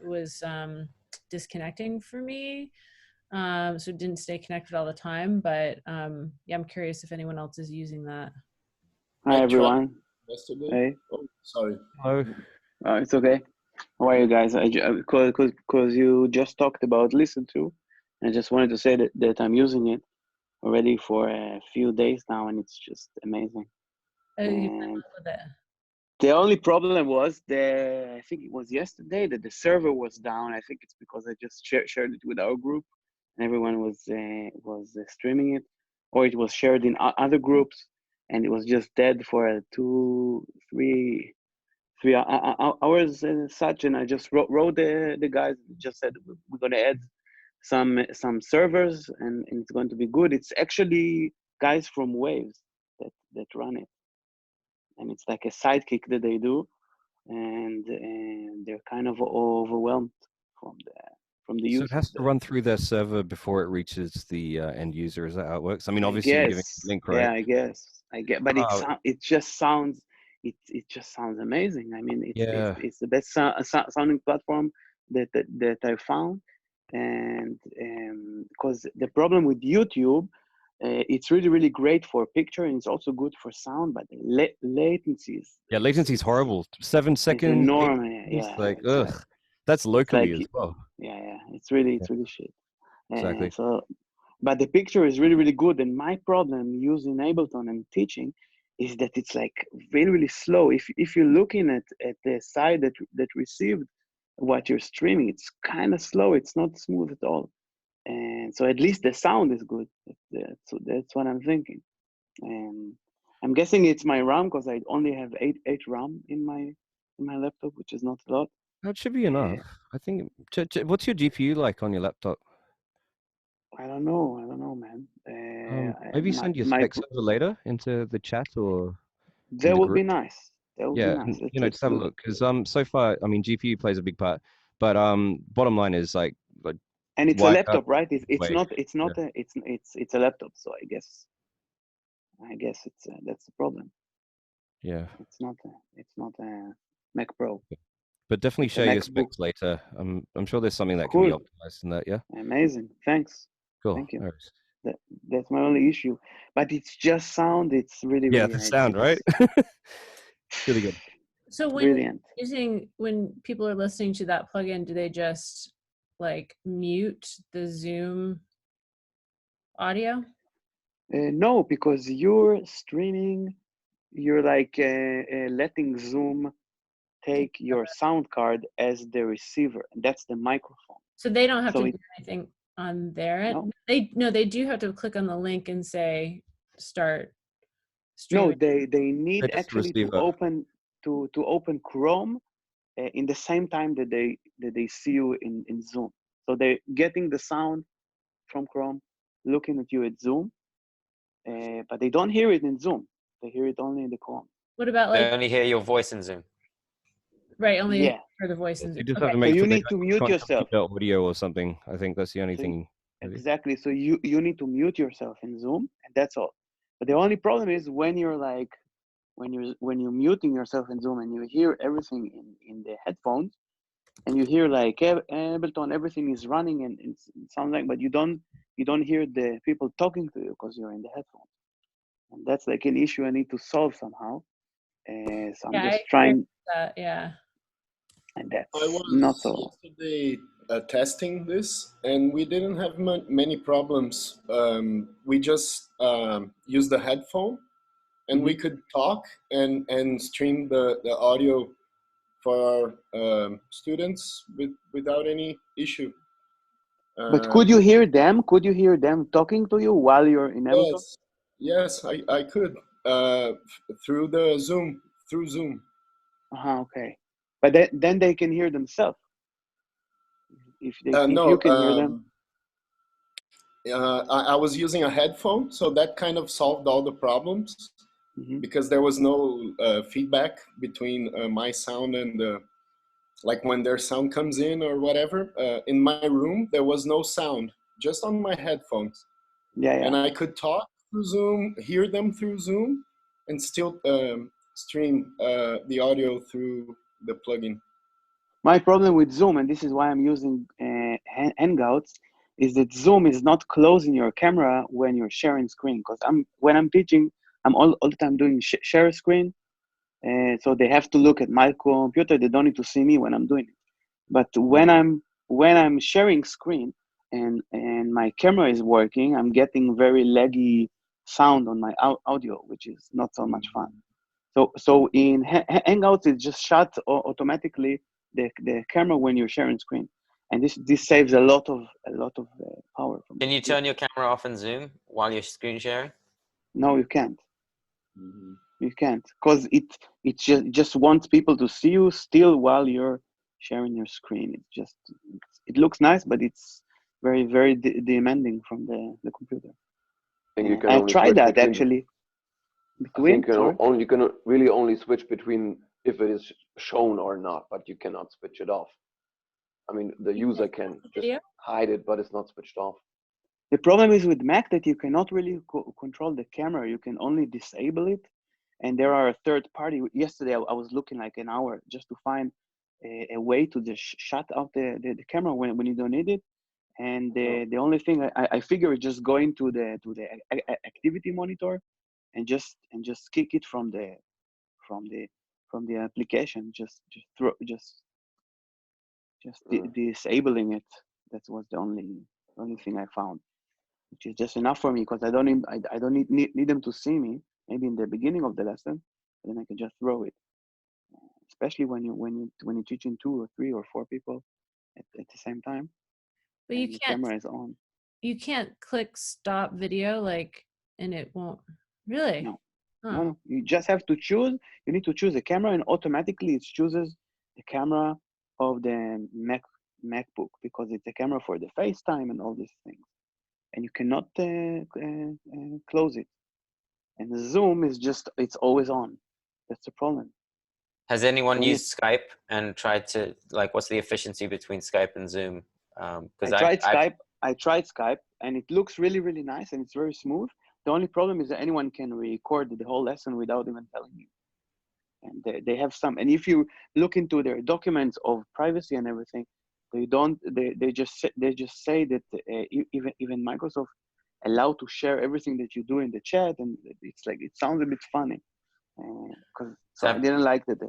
was disconnecting for me. So it didn't stay connected all the time, but yeah, I'm curious if anyone else is using that. Hi everyone. Yesterday. Hey. Oh, sorry. Hello. It's okay. How are you guys? Because you just talked about listen to, I just wanted to say that I'm using it already for a few days now, and it's just amazing. Oh, you've been And with it. the only problem was I think it was yesterday that the server was down. I think it's because I just shared it with our group, and everyone was streaming it, or it was shared in other groups, and it was just dead for 2-3 hours and such. And I just wrote the guys, just said we're gonna add some servers, and it's going to be good. It's actually guys from Waves that run it, and it's like a sidekick that they do, and they're kind of overwhelmed from the So use it has of to run through their server before it reaches the end user. Is that how it works? I mean, I obviously you're giving guess, a link, right? yeah, I get, but Oh, it just sounds amazing. I mean, yeah. it's the best sounding platform that I found, and because the problem with YouTube, it's really great for picture, and it's also good for sound, but the latency is Yeah, latency is horrible. 7 it's seconds, 8 enormous. seconds, Yeah, like, it's ugh. That's it's like, locally as well. yeah, it's really shit. Exactly. So, but the picture is really good. And my problem using Ableton and teaching is that it's like really slow. If you're looking at the side that received what you're streaming, it's kind of slow. It's not smooth at all. And so at least the sound is good. So that's what I'm thinking. And I'm guessing it's my RAM, because I only have 8 RAM in my laptop, which is not a lot. That should be enough. I think. What's your GPU like on your laptop? I don't know, man. Maybe send your specs over later into the chat or in that the would group. be nice. That would be Yeah, nice. you know, just have a look, because so far, I mean, GPU plays a big part, but bottom line is like and it's a laptop, right? It's not yeah. it's a laptop. So I guess it's that's the problem. Yeah. It's not a Mac Pro. But definitely It's a share your MacBook. specs later. I'm sure there's something that can Cool. be optimized in that. Yeah. Amazing. Thanks. Cool. Thank you. No worries. That's my only issue. But it's just sound. It's really Yeah, the sound, right? Really good. So when brilliant. when people are listening to that plugin, do they just like mute the Zoom audio? No, because you're streaming. You're like letting Zoom take your sound card as the receiver. That's the microphone. So they don't have So to do anything on their end. No. They do have to click on the link and say start streaming. No, they need actually to open Chrome in the same time that they see you in Zoom. So they're getting the sound from Chrome, looking at you at Zoom, but they don't hear it in Zoom. They hear it only in the Chrome. What about They like only hear your voice in Zoom. right? Only Yeah. for the voice in You Zoom. just Okay. have to So make you sure they need to mute can't yourself. compute the audio or something. I think that's the only thing. Maybe. Exactly. So you need to mute yourself in Zoom, and that's all. But the only problem is when you're muting yourself in Zoom and you hear everything in the headphones, and you hear like Ableton, everything is running and it sounds like, but you don't hear the people talking to you because you're in the headphones, and that's like an issue I need to solve somehow. So I'm Yeah, I just trying, that. Yeah. and I that's not was so. yesterday testing this, and we didn't have many problems. We just used the headphone, and we could talk and stream the audio for our students without any issue. But could you hear them? Could you hear them talking to you while you're in Ableton? Yes, I could through the Zoom, through Zoom. Okay, but then they can hear themselves if No, you can hear them. I was using a headphone, so that kind of solved all the problems because there was no feedback between my sound and like when their sound comes in or whatever. In my room, there was no sound, just on my headphones. Yeah. And I could talk through Zoom, hear them through Zoom, and still stream the audio through the plugin. My problem with Zoom, and this is why I'm using Hangouts, is that Zoom is not closing your camera when you're sharing screen. Because when I'm teaching, I'm all the time doing share screen, so they have to look at my computer. They don't need to see me when I'm doing it. But when I'm sharing screen and my camera is working, I'm getting very laggy sound on my audio, which is not so much fun. So in Hangouts, it just shuts automatically the camera when you're sharing screen, and this saves a lot of power. Can you turn your camera off in Zoom while you're screen sharing? No, you can't. You can't, because it just wants people to see you still while you're sharing your screen. It looks nice, but it's very, very demanding from the computer. I think you can I only tried switch that between, actually. I think you can really only switch between if it is shown or not, but you cannot switch it off. I mean, the user can just hide it, but it's not switched off. The problem is with Mac that you cannot really control the camera. You can only disable it. And there are a third party. Yesterday, I was looking like an hour just to find a way to just shut off the camera when you don't need it. And the only thing I figure is just going to the activity monitor and just kick it from the application. Just disabling it. That was the only thing I found, which is just enough for me because I don't need them to see me. Maybe in the beginning of the lesson, and then I can just throw it. Especially when you're teaching 2 or 3 or 4 people at the same time. But you can't. Camera is on. You can't click stop video and it won't. Really? No. Huh. No. You just have to choose. You need to choose the camera, and automatically it chooses the camera of the MacBook because it's a camera for the FaceTime and all these things, and you cannot close it. And Zoom is it's always on. That's the problem. Has anyone used Skype and tried to what's the efficiency between Skype and Zoom? Because I tried Skype and it looks really, really nice and it's very smooth. The only problem is that anyone can record the whole lesson without even telling you. And they have some. And if you look into their documents of privacy and everything, they just say that even Microsoft allowed to share everything that you do in the chat, and it sounds a bit funny because I didn't like that.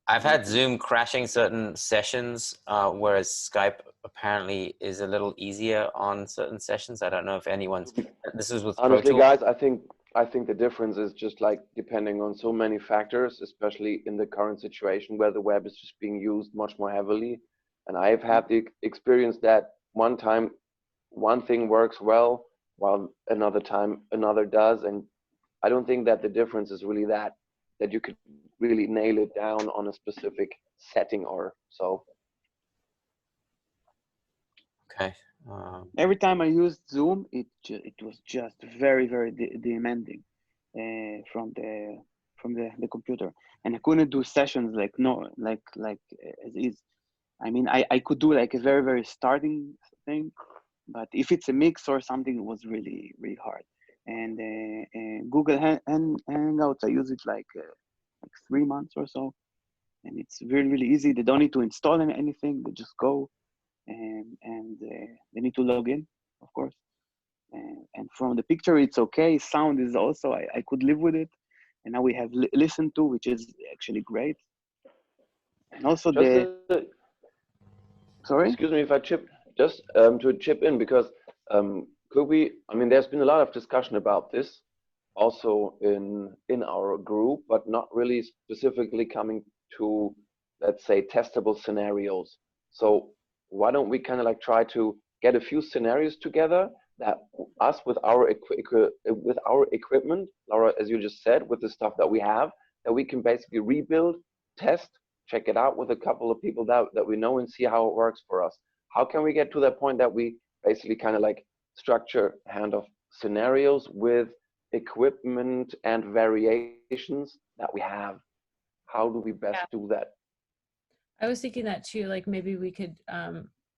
I've had Zoom crashing certain sessions, whereas Skype apparently is a little easier on certain sessions. I don't know if anyone's. This is with honestly, Pro Tools. guys. I think the difference is just depending on so many factors, especially in the current situation where the web is just being used much more heavily. And I've had the experience that one time one thing works well, while another time another does. And I don't think that the difference is really that you could really nail it down on a specific setting or so. Okay. Every time I used Zoom, it was just very, very demanding from the computer, and I couldn't do sessions like as is. I mean, I could do a very, very starting thing, but if it's a mix or something, it was really, really hard. And Google Hangouts, I use it like 3 months or so, and it's really, really easy. They don't need to install anything. They just go and they need to log in, of course. And from the picture, it's okay. Sound is also, I could live with it. And now we have listen to, which is actually great. And also sorry? Excuse me if I to chip in, because could we, I mean, there's been a lot of discussion about this also in our group, but not really specifically coming to, let's say, testable scenarios. So why don't we kind of like try to get a few scenarios together that us with our equipment, Laura, as you just said, with the stuff that we have, that we can basically rebuild, test, check it out with a couple of people that we know and see how it works for us. How can we get to that point that we basically kind of like structure hand of scenarios with equipment and variations that we have? How do we best do that? I was thinking that too, like maybe we could,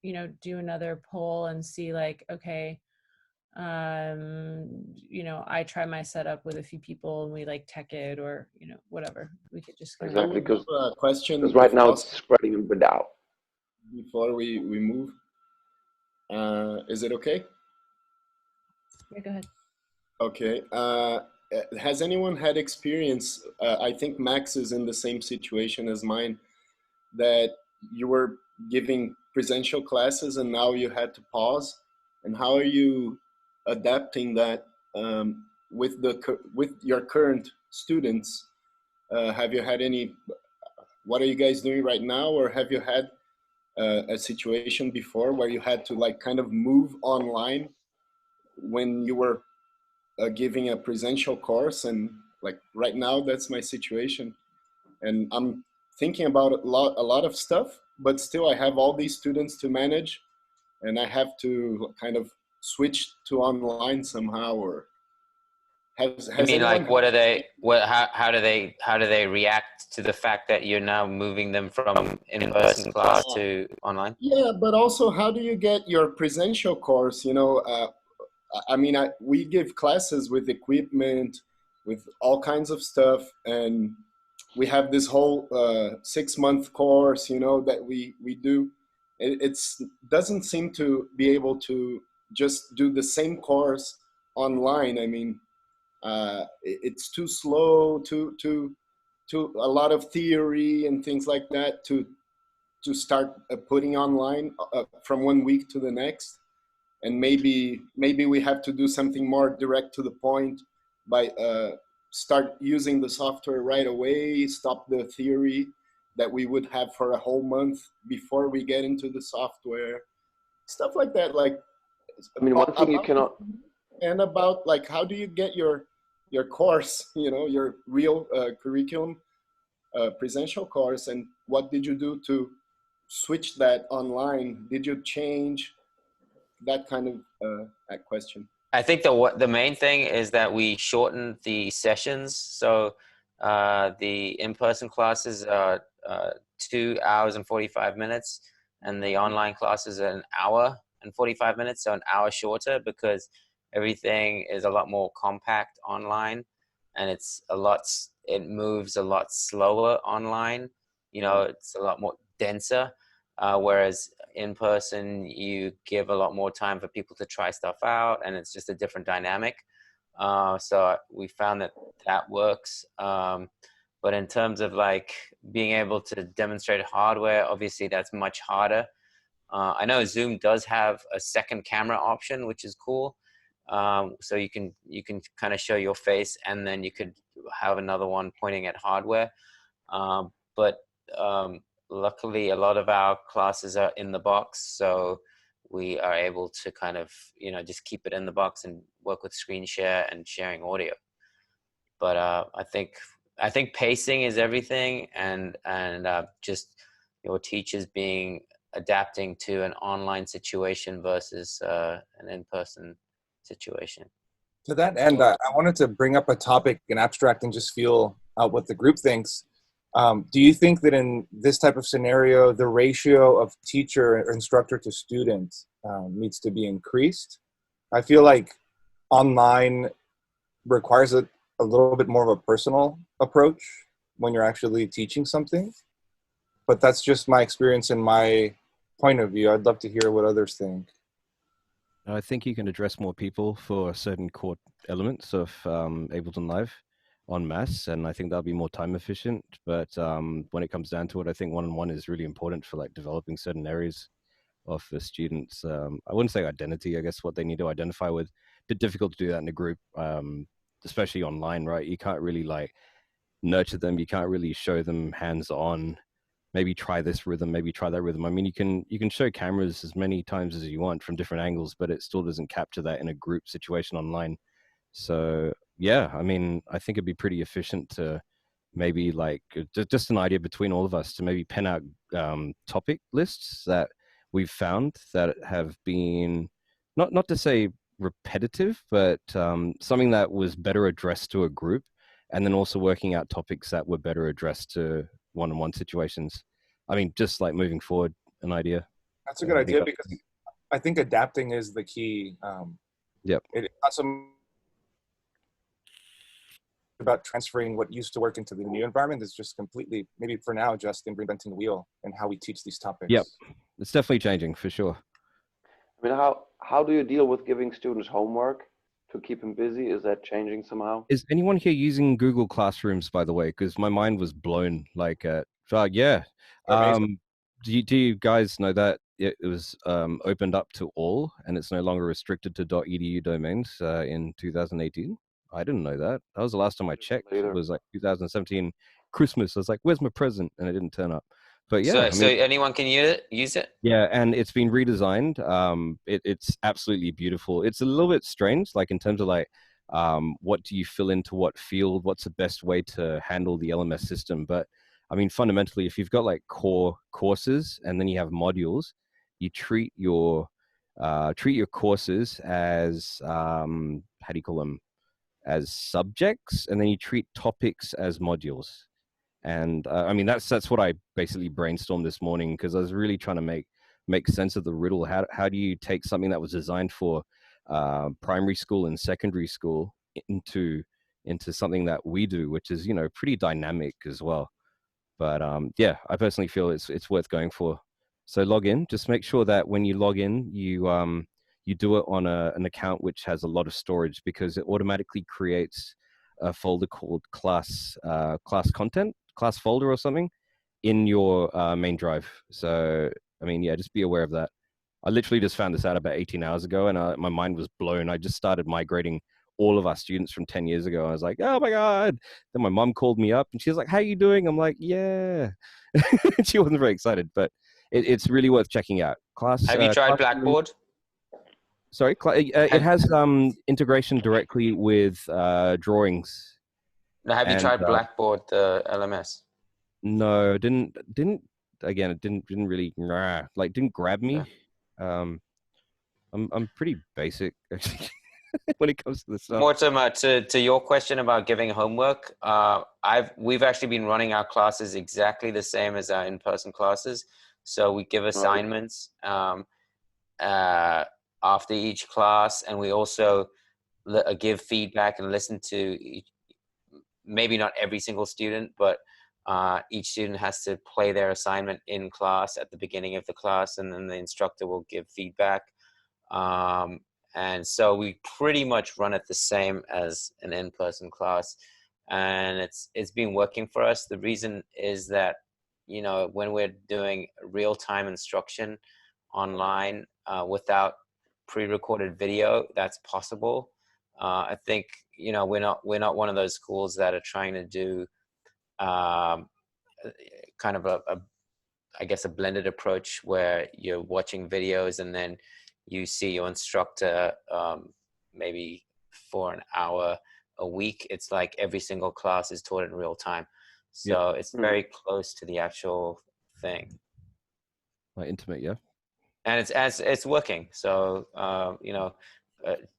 you know, do another poll and see like, okay, you know, I try my setup with a few people and we like tech it, or, you know, whatever. We could just exactly, because question right now it's spreading a bit out. Before we move, is it okay? Yeah, go ahead. Okay. Has anyone had experience? I think Max is in the same situation as mine, that you were giving presential classes and now you had to pause. And how are you adapting that with your current students? Have you had any? What are you guys doing right now, or have you had a situation before where you had to like kind of move online when you were giving a presential course? And like right now, that's my situation, and I'm thinking about a lot of stuff, but still I have all these students to manage, and I have to kind of switch to online somehow. Or has I mean, like, anyone... what are they? How do they react to the fact that you're now moving them from in-person class to online? Yeah, but also, how do you get your presential course? You know, I mean, we give classes with equipment, with all kinds of stuff, and we have this whole 6-month course, you know, that we do. It doesn't seem to be able to just do the same course online. I mean, it's too slow, too a lot of theory and things like that to start putting online from 1 week to the next. And maybe we have to do something more direct to the point by start using the software right away, stop the theory that we would have for a whole month before we get into the software, stuff like that. Like, I mean, one thing you cannot... And about like, how do you get your course, you know, your real curriculum, presential course, and what did you do to switch that online? Did you change that kind of question? I think the main thing is that we shortened the sessions. So the in-person classes are 2 hours and 45 minutes, and the online classes are 1 hour and 45 minutes, so 1 hour shorter, because everything is a lot more compact online, and it moves a lot slower online. You know, it's a lot more denser. Whereas in person, you give a lot more time for people to try stuff out, and it's just a different dynamic. So we found that works. But in terms of like being able to demonstrate hardware, obviously that's much harder. I know Zoom does have a second camera option, which is cool. So you can kind of show your face, and then you could have another one pointing at hardware. But luckily, a lot of our classes are in the box, so we are able to kind of, you know, just keep it in the box and work with screen share and sharing audio. But I think pacing is everything, and just your teachers adapting to an online situation versus an in-person situation. To that end, I wanted to bring up a topic and abstract and just feel out what the group thinks. Do you think that in this type of scenario, the ratio of teacher or instructor to student needs to be increased? I feel like online requires a little bit more of a personal approach when you're actually teaching something. but that's just my experience and my point of view. I'd love to hear what others think. I think you can address more people for certain core elements of Ableton Live en masse, and I think that'll be more time efficient. But when it comes down to it, I think one-on-one is really important for like developing certain areas of the students. I wouldn't say identity, I guess what they need to identify with. A bit difficult to do that in a group, especially online, right? You can't really like nurture them. You can't really show them hands-on. Maybe try this rhythm, maybe try that rhythm. I mean, you can show cameras as many times as you want from different angles, but it still doesn't capture that in a group situation online. So yeah, I mean, I think it'd be pretty efficient to maybe like just an idea between all of us to maybe pen out topic lists that we've found that have been not to say repetitive, but something that was better addressed to a group, and then also working out topics that were better addressed to one-on-one situations. I mean, just like moving forward, an idea. That's a good idea because I think adapting is the key. Yep. It's not so much about transferring what used to work into the new environment. It's just completely, maybe for now, just in reinventing the wheel and how we teach these topics. Yep. It's definitely changing for sure. I mean, how do you deal with giving students homework to keep them busy? Is that changing somehow? Is anyone here using Google Classrooms, by the way? Because my mind was blown. Like, yeah. Do you guys know that it was opened up to all, and it's no longer restricted to .edu domains in 2018? I didn't know that. That was the last time I checked. It was like 2017 Christmas. I was like, "Where's my present?" And it didn't turn up. But yeah, so anyone can use it. Yeah, and it's been redesigned. It's absolutely beautiful. It's a little bit strange, like in terms of like, what do you fill into what field? What's the best way to handle the LMS system? But I mean, fundamentally, if you've got like core courses and then you have modules, you treat your courses as how do you call them? As subjects, and then you treat topics as modules. And I mean, that's what I basically brainstormed this morning, because I was really trying to make sense of the riddle. How do you take something that was designed for primary school and secondary school into something that we do, which is, you know, pretty dynamic as well. But yeah, I personally feel it's worth going for. So log in. Just make sure that when you log in, you do it on an account which has a lot of storage, because it automatically creates a folder called class content, class folder or something in your main drive. So, I mean, yeah, just be aware of that. I literally just found this out about 18 hours ago, and my mind was blown. I just started migrating all of our students from 10 years ago. I was like, oh my God. Then my mom called me up and she was like, how are you doing? I'm like, yeah. She wasn't very excited, but it's really worth checking out. Have you tried Blackboard? Sorry, it has integration directly with drawings. Now, have you tried Blackboard, the LMS? No, didn't again, it didn't really like didn't grab me. Yeah. I'm pretty basic actually when it comes to this stuff. More to your question about giving homework, we've actually been running our classes exactly the same as our in-person classes. So we give assignments after each class, and we also give feedback and listen to maybe not every single student, but each student has to play their assignment in class at the beginning of the class, and then the instructor will give feedback. And so we pretty much run it the same as an in-person class, and it's been working for us. The reason is that, you know, when we're doing real-time instruction online without pre-recorded video, that's possible. I think, you know, we're not one of those schools that are trying to do kind of I guess a blended approach where you're watching videos and then you see your instructor maybe for an hour a week. It's like every single class is taught in real time. So it's very close to the actual thing. Like intimate, yeah. And it's working. So, you know,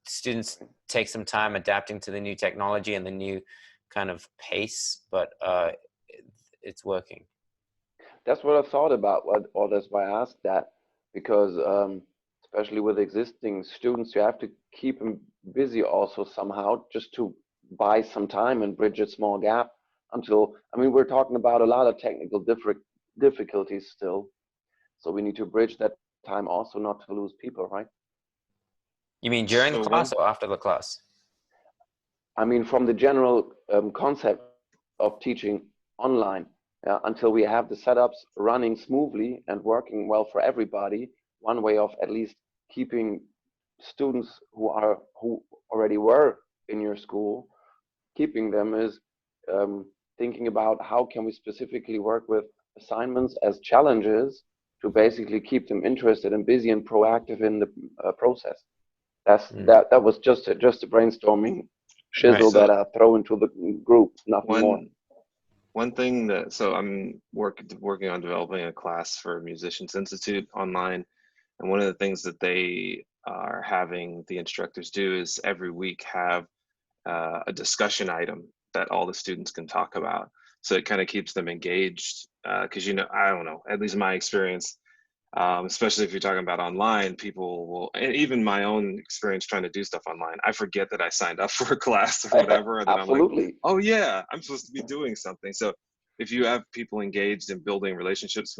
students take some time adapting to the new technology and the new kind of pace, but it's working. That's what I thought about, or that's why I asked that, because especially with existing students, you have to keep them busy also somehow, just to buy some time and bridge a small gap until, I mean, we're talking about a lot of technical difficulties still. So we need to bridge that time also, not to lose people, right? You mean during the So class or after the class? I mean, from the general concept of teaching online, until we have the setups running smoothly and working well for everybody, one way of at least keeping students who already were in your school, keeping them is thinking about how can we specifically work with assignments as challenges to basically keep them interested and busy and proactive in the process. That was just a brainstorming shizzle so that I throw into the group, nothing more. One thing that, so I'm working on developing a class for Musicians Institute online, and one of the things that they are having the instructors do is every week have a discussion item that all the students can talk about. So it kind of keeps them engaged, because I don't know, at least in my experience, especially if you're talking about online, people will, and even my own experience trying to do stuff online, I forget that I signed up for a class or whatever, and then I'm like, oh yeah, I'm supposed to be doing something. So if you have people engaged in building relationships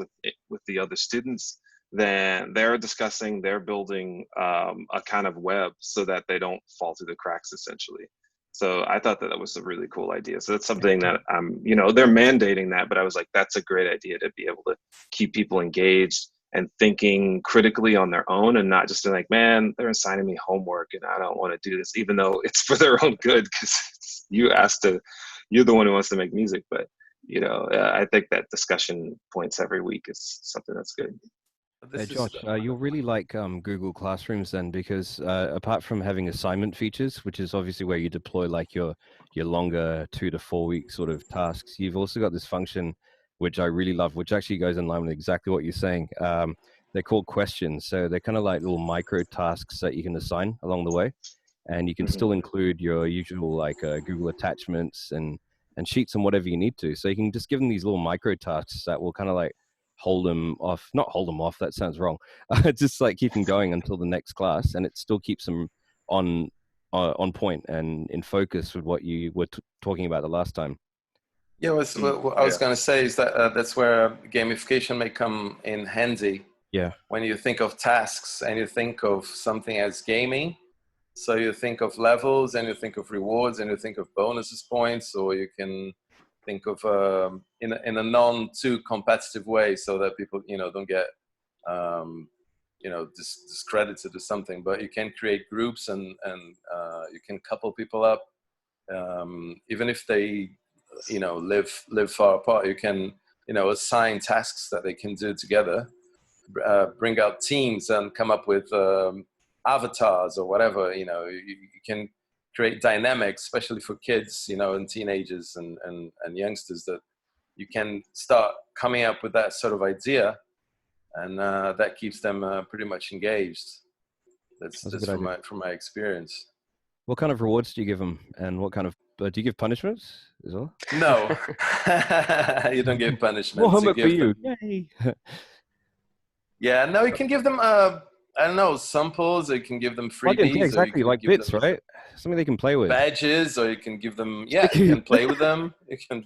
with the other students, then they're discussing, they're building a kind of web so that they don't fall through the cracks, essentially. So I thought that was a really cool idea. So that's something that they're mandating that, but I was like, that's a great idea to be able to keep people engaged and thinking critically on their own, and not just like, man, they're assigning me homework and I don't want to do this, even though it's for their own good, because you're the one who wants to make music. But I think that discussion points every week is something that's good. Josh, you'll really like Google Classrooms then, because apart from having assignment features, which is obviously where you deploy like your longer 2 to 4 week sort of tasks, you've also got this function which I really love, which actually goes in line with exactly what you're saying. They're called questions, so they're kind of like little micro tasks that you can assign along the way, and you can still include your usual like Google attachments and sheets and whatever you need to. So you can just give them these little micro tasks that will kind of like not hold them off, that sounds wrong, just like keep them going until the next class, and it still keeps them on point and in focus with what you were talking about the last time. Yeah, what I was going to say is that that's where gamification may come in handy. Yeah. When you think of tasks and you think of something as gaming, so you think of levels and you think of rewards and you think of bonuses points, or you can think of in a non too competitive way, so that people don't get discredited or something. But you can create groups and you can couple people up, even if they live far apart. You can assign tasks that they can do together, bring out teams and come up with avatars or whatever. You can create dynamics, especially for kids, and teenagers and youngsters, that you can start coming up with that sort of idea, and that keeps them pretty much engaged. That's from my experience. What kind of rewards do you give them, and what kind of do you give punishments as well? No, you don't give punishments. More homework for you. Yay. Yeah, no, you can give them I don't know, samples, or you can give them freebies. Yeah, exactly, like bits, right? Something they can play with. Badges, or you can give them, you can play with them. You can,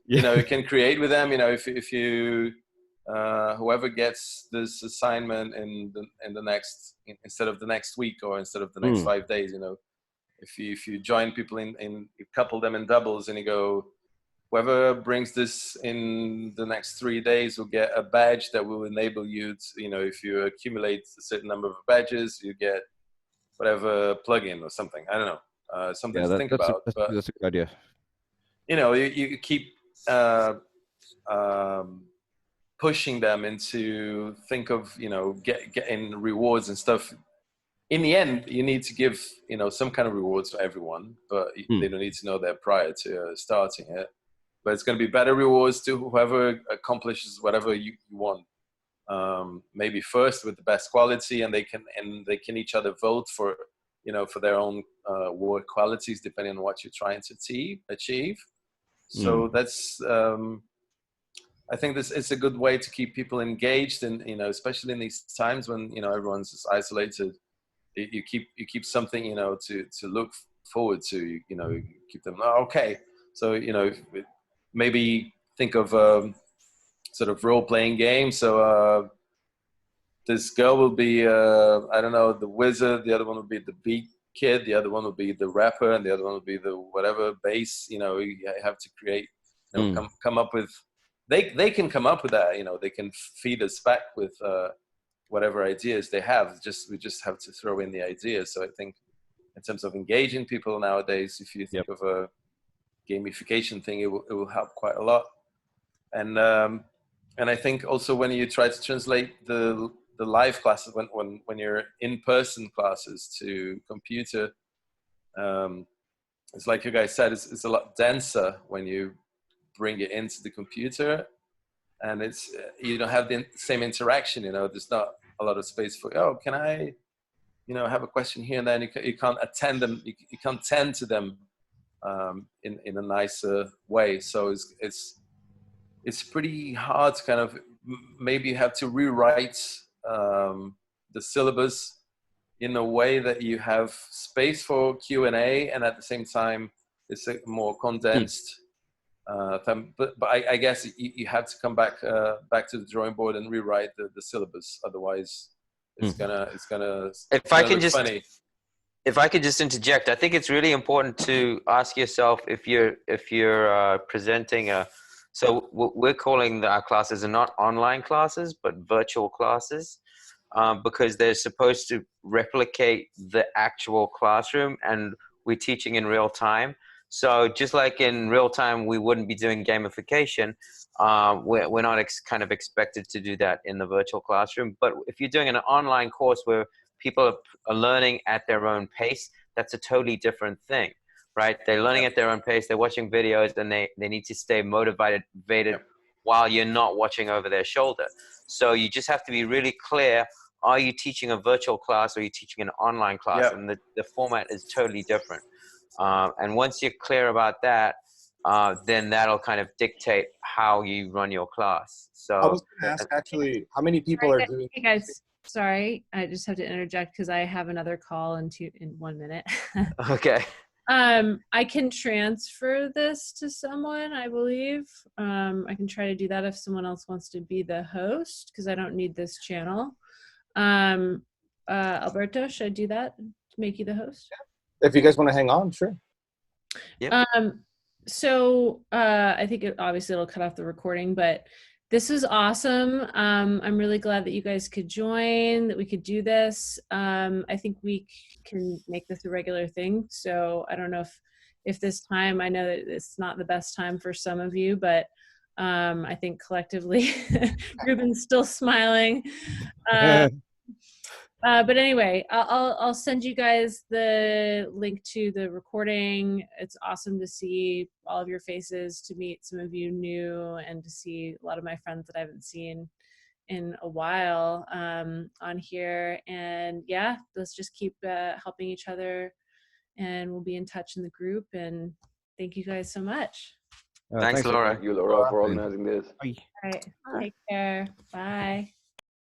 you can create with them. If you whoever gets this assignment in the next, instead of the next week or instead of the next 5 days, if you join people you couple them in doubles, and you go, whoever brings this in the next 3 days will get a badge that will enable you to, if you accumulate a certain number of badges, you get whatever plugin or something. I don't know, something to think about. That's a good idea. You keep pushing them into think of, getting rewards and stuff. In the end, you need to give, some kind of rewards for everyone, but they don't need to know that prior to starting it. But it's going to be better rewards to whoever accomplishes whatever you want. Maybe first with the best quality, and they can each other vote for, for their own work qualities, depending on what you're trying to achieve. So that's, I think this is a good way to keep people engaged, and especially in these times when everyone's just isolated. You keep something to look forward to. You keep them okay. So maybe think of sort of role-playing game. So this girl will be, I don't know, the wizard. The other one will be the beat kid. The other one will be the rapper, and the other one will be the whatever bass. You know, you have to create, you know, come up with. They can come up with that. You know, they can feed us back with whatever ideas they have. We just have to throw in the ideas. So I think, in terms of engaging people nowadays, if you think of a gamification thing, it will help quite a lot. And I think also when you try to translate the live classes, when you're in-person classes to computer, it's like you guys said, it's a lot denser when you bring it into the computer, and it's you don't have the same interaction. You know, there's not a lot of space for, oh, can I, you know, have a question here and then. You can't attend them. You can't tend to them in a nicer way. So it's pretty hard to kind of, maybe you have to rewrite the syllabus in a way that you have space for Q&A, and at the same time it's a more condensed but I guess you have to come back to the drawing board and rewrite the syllabus. Otherwise it's gonna if I can look funny. If I could just interject, I think it's really important to ask yourself if you're presenting so we're calling our classes are not online classes, but virtual classes, because they're supposed to replicate the actual classroom, and we're teaching in real time. So just like in real time, we wouldn't be doing gamification. We're not kind of expected to do that in the virtual classroom. But if you're doing an online course where people are learning at their own pace, that's a totally different thing, right? They're learning at their own pace. They're watching videos, and they need to stay motivated while you're not watching over their shoulder. So you just have to be really clear. Are you teaching a virtual class, or are you teaching an online class? And the format is totally different. And once you're clear about that, then that'll kind of dictate how you run your class. So I was going to ask, actually, how many people are doing? Hey guys, sorry, I just have to interject because I have another call in 1 minute. Okay. I can transfer this to someone, I believe. I can try to do that if someone else wants to be the host, because I don't need this channel. Alberto, should I do that to make you the host? If you guys want to hang on, sure. Yeah. So I think obviously it'll cut off the recording, but this was awesome. I'm really glad that you guys could join, that we could do this. I think we can make this a regular thing. So I don't know if this time, I know that it's not the best time for some of you, but I think collectively, Ruben's still smiling. But anyway, I'll send you guys the link to the recording. It's awesome to see all of your faces, to meet some of you new, and to see a lot of my friends that I haven't seen in a while on here. And yeah, let's just keep helping each other, and we'll be in touch in the group. And thank you guys so much. Thanks, Laura. Thank you, Laura, for organizing this. All right, take care. Bye.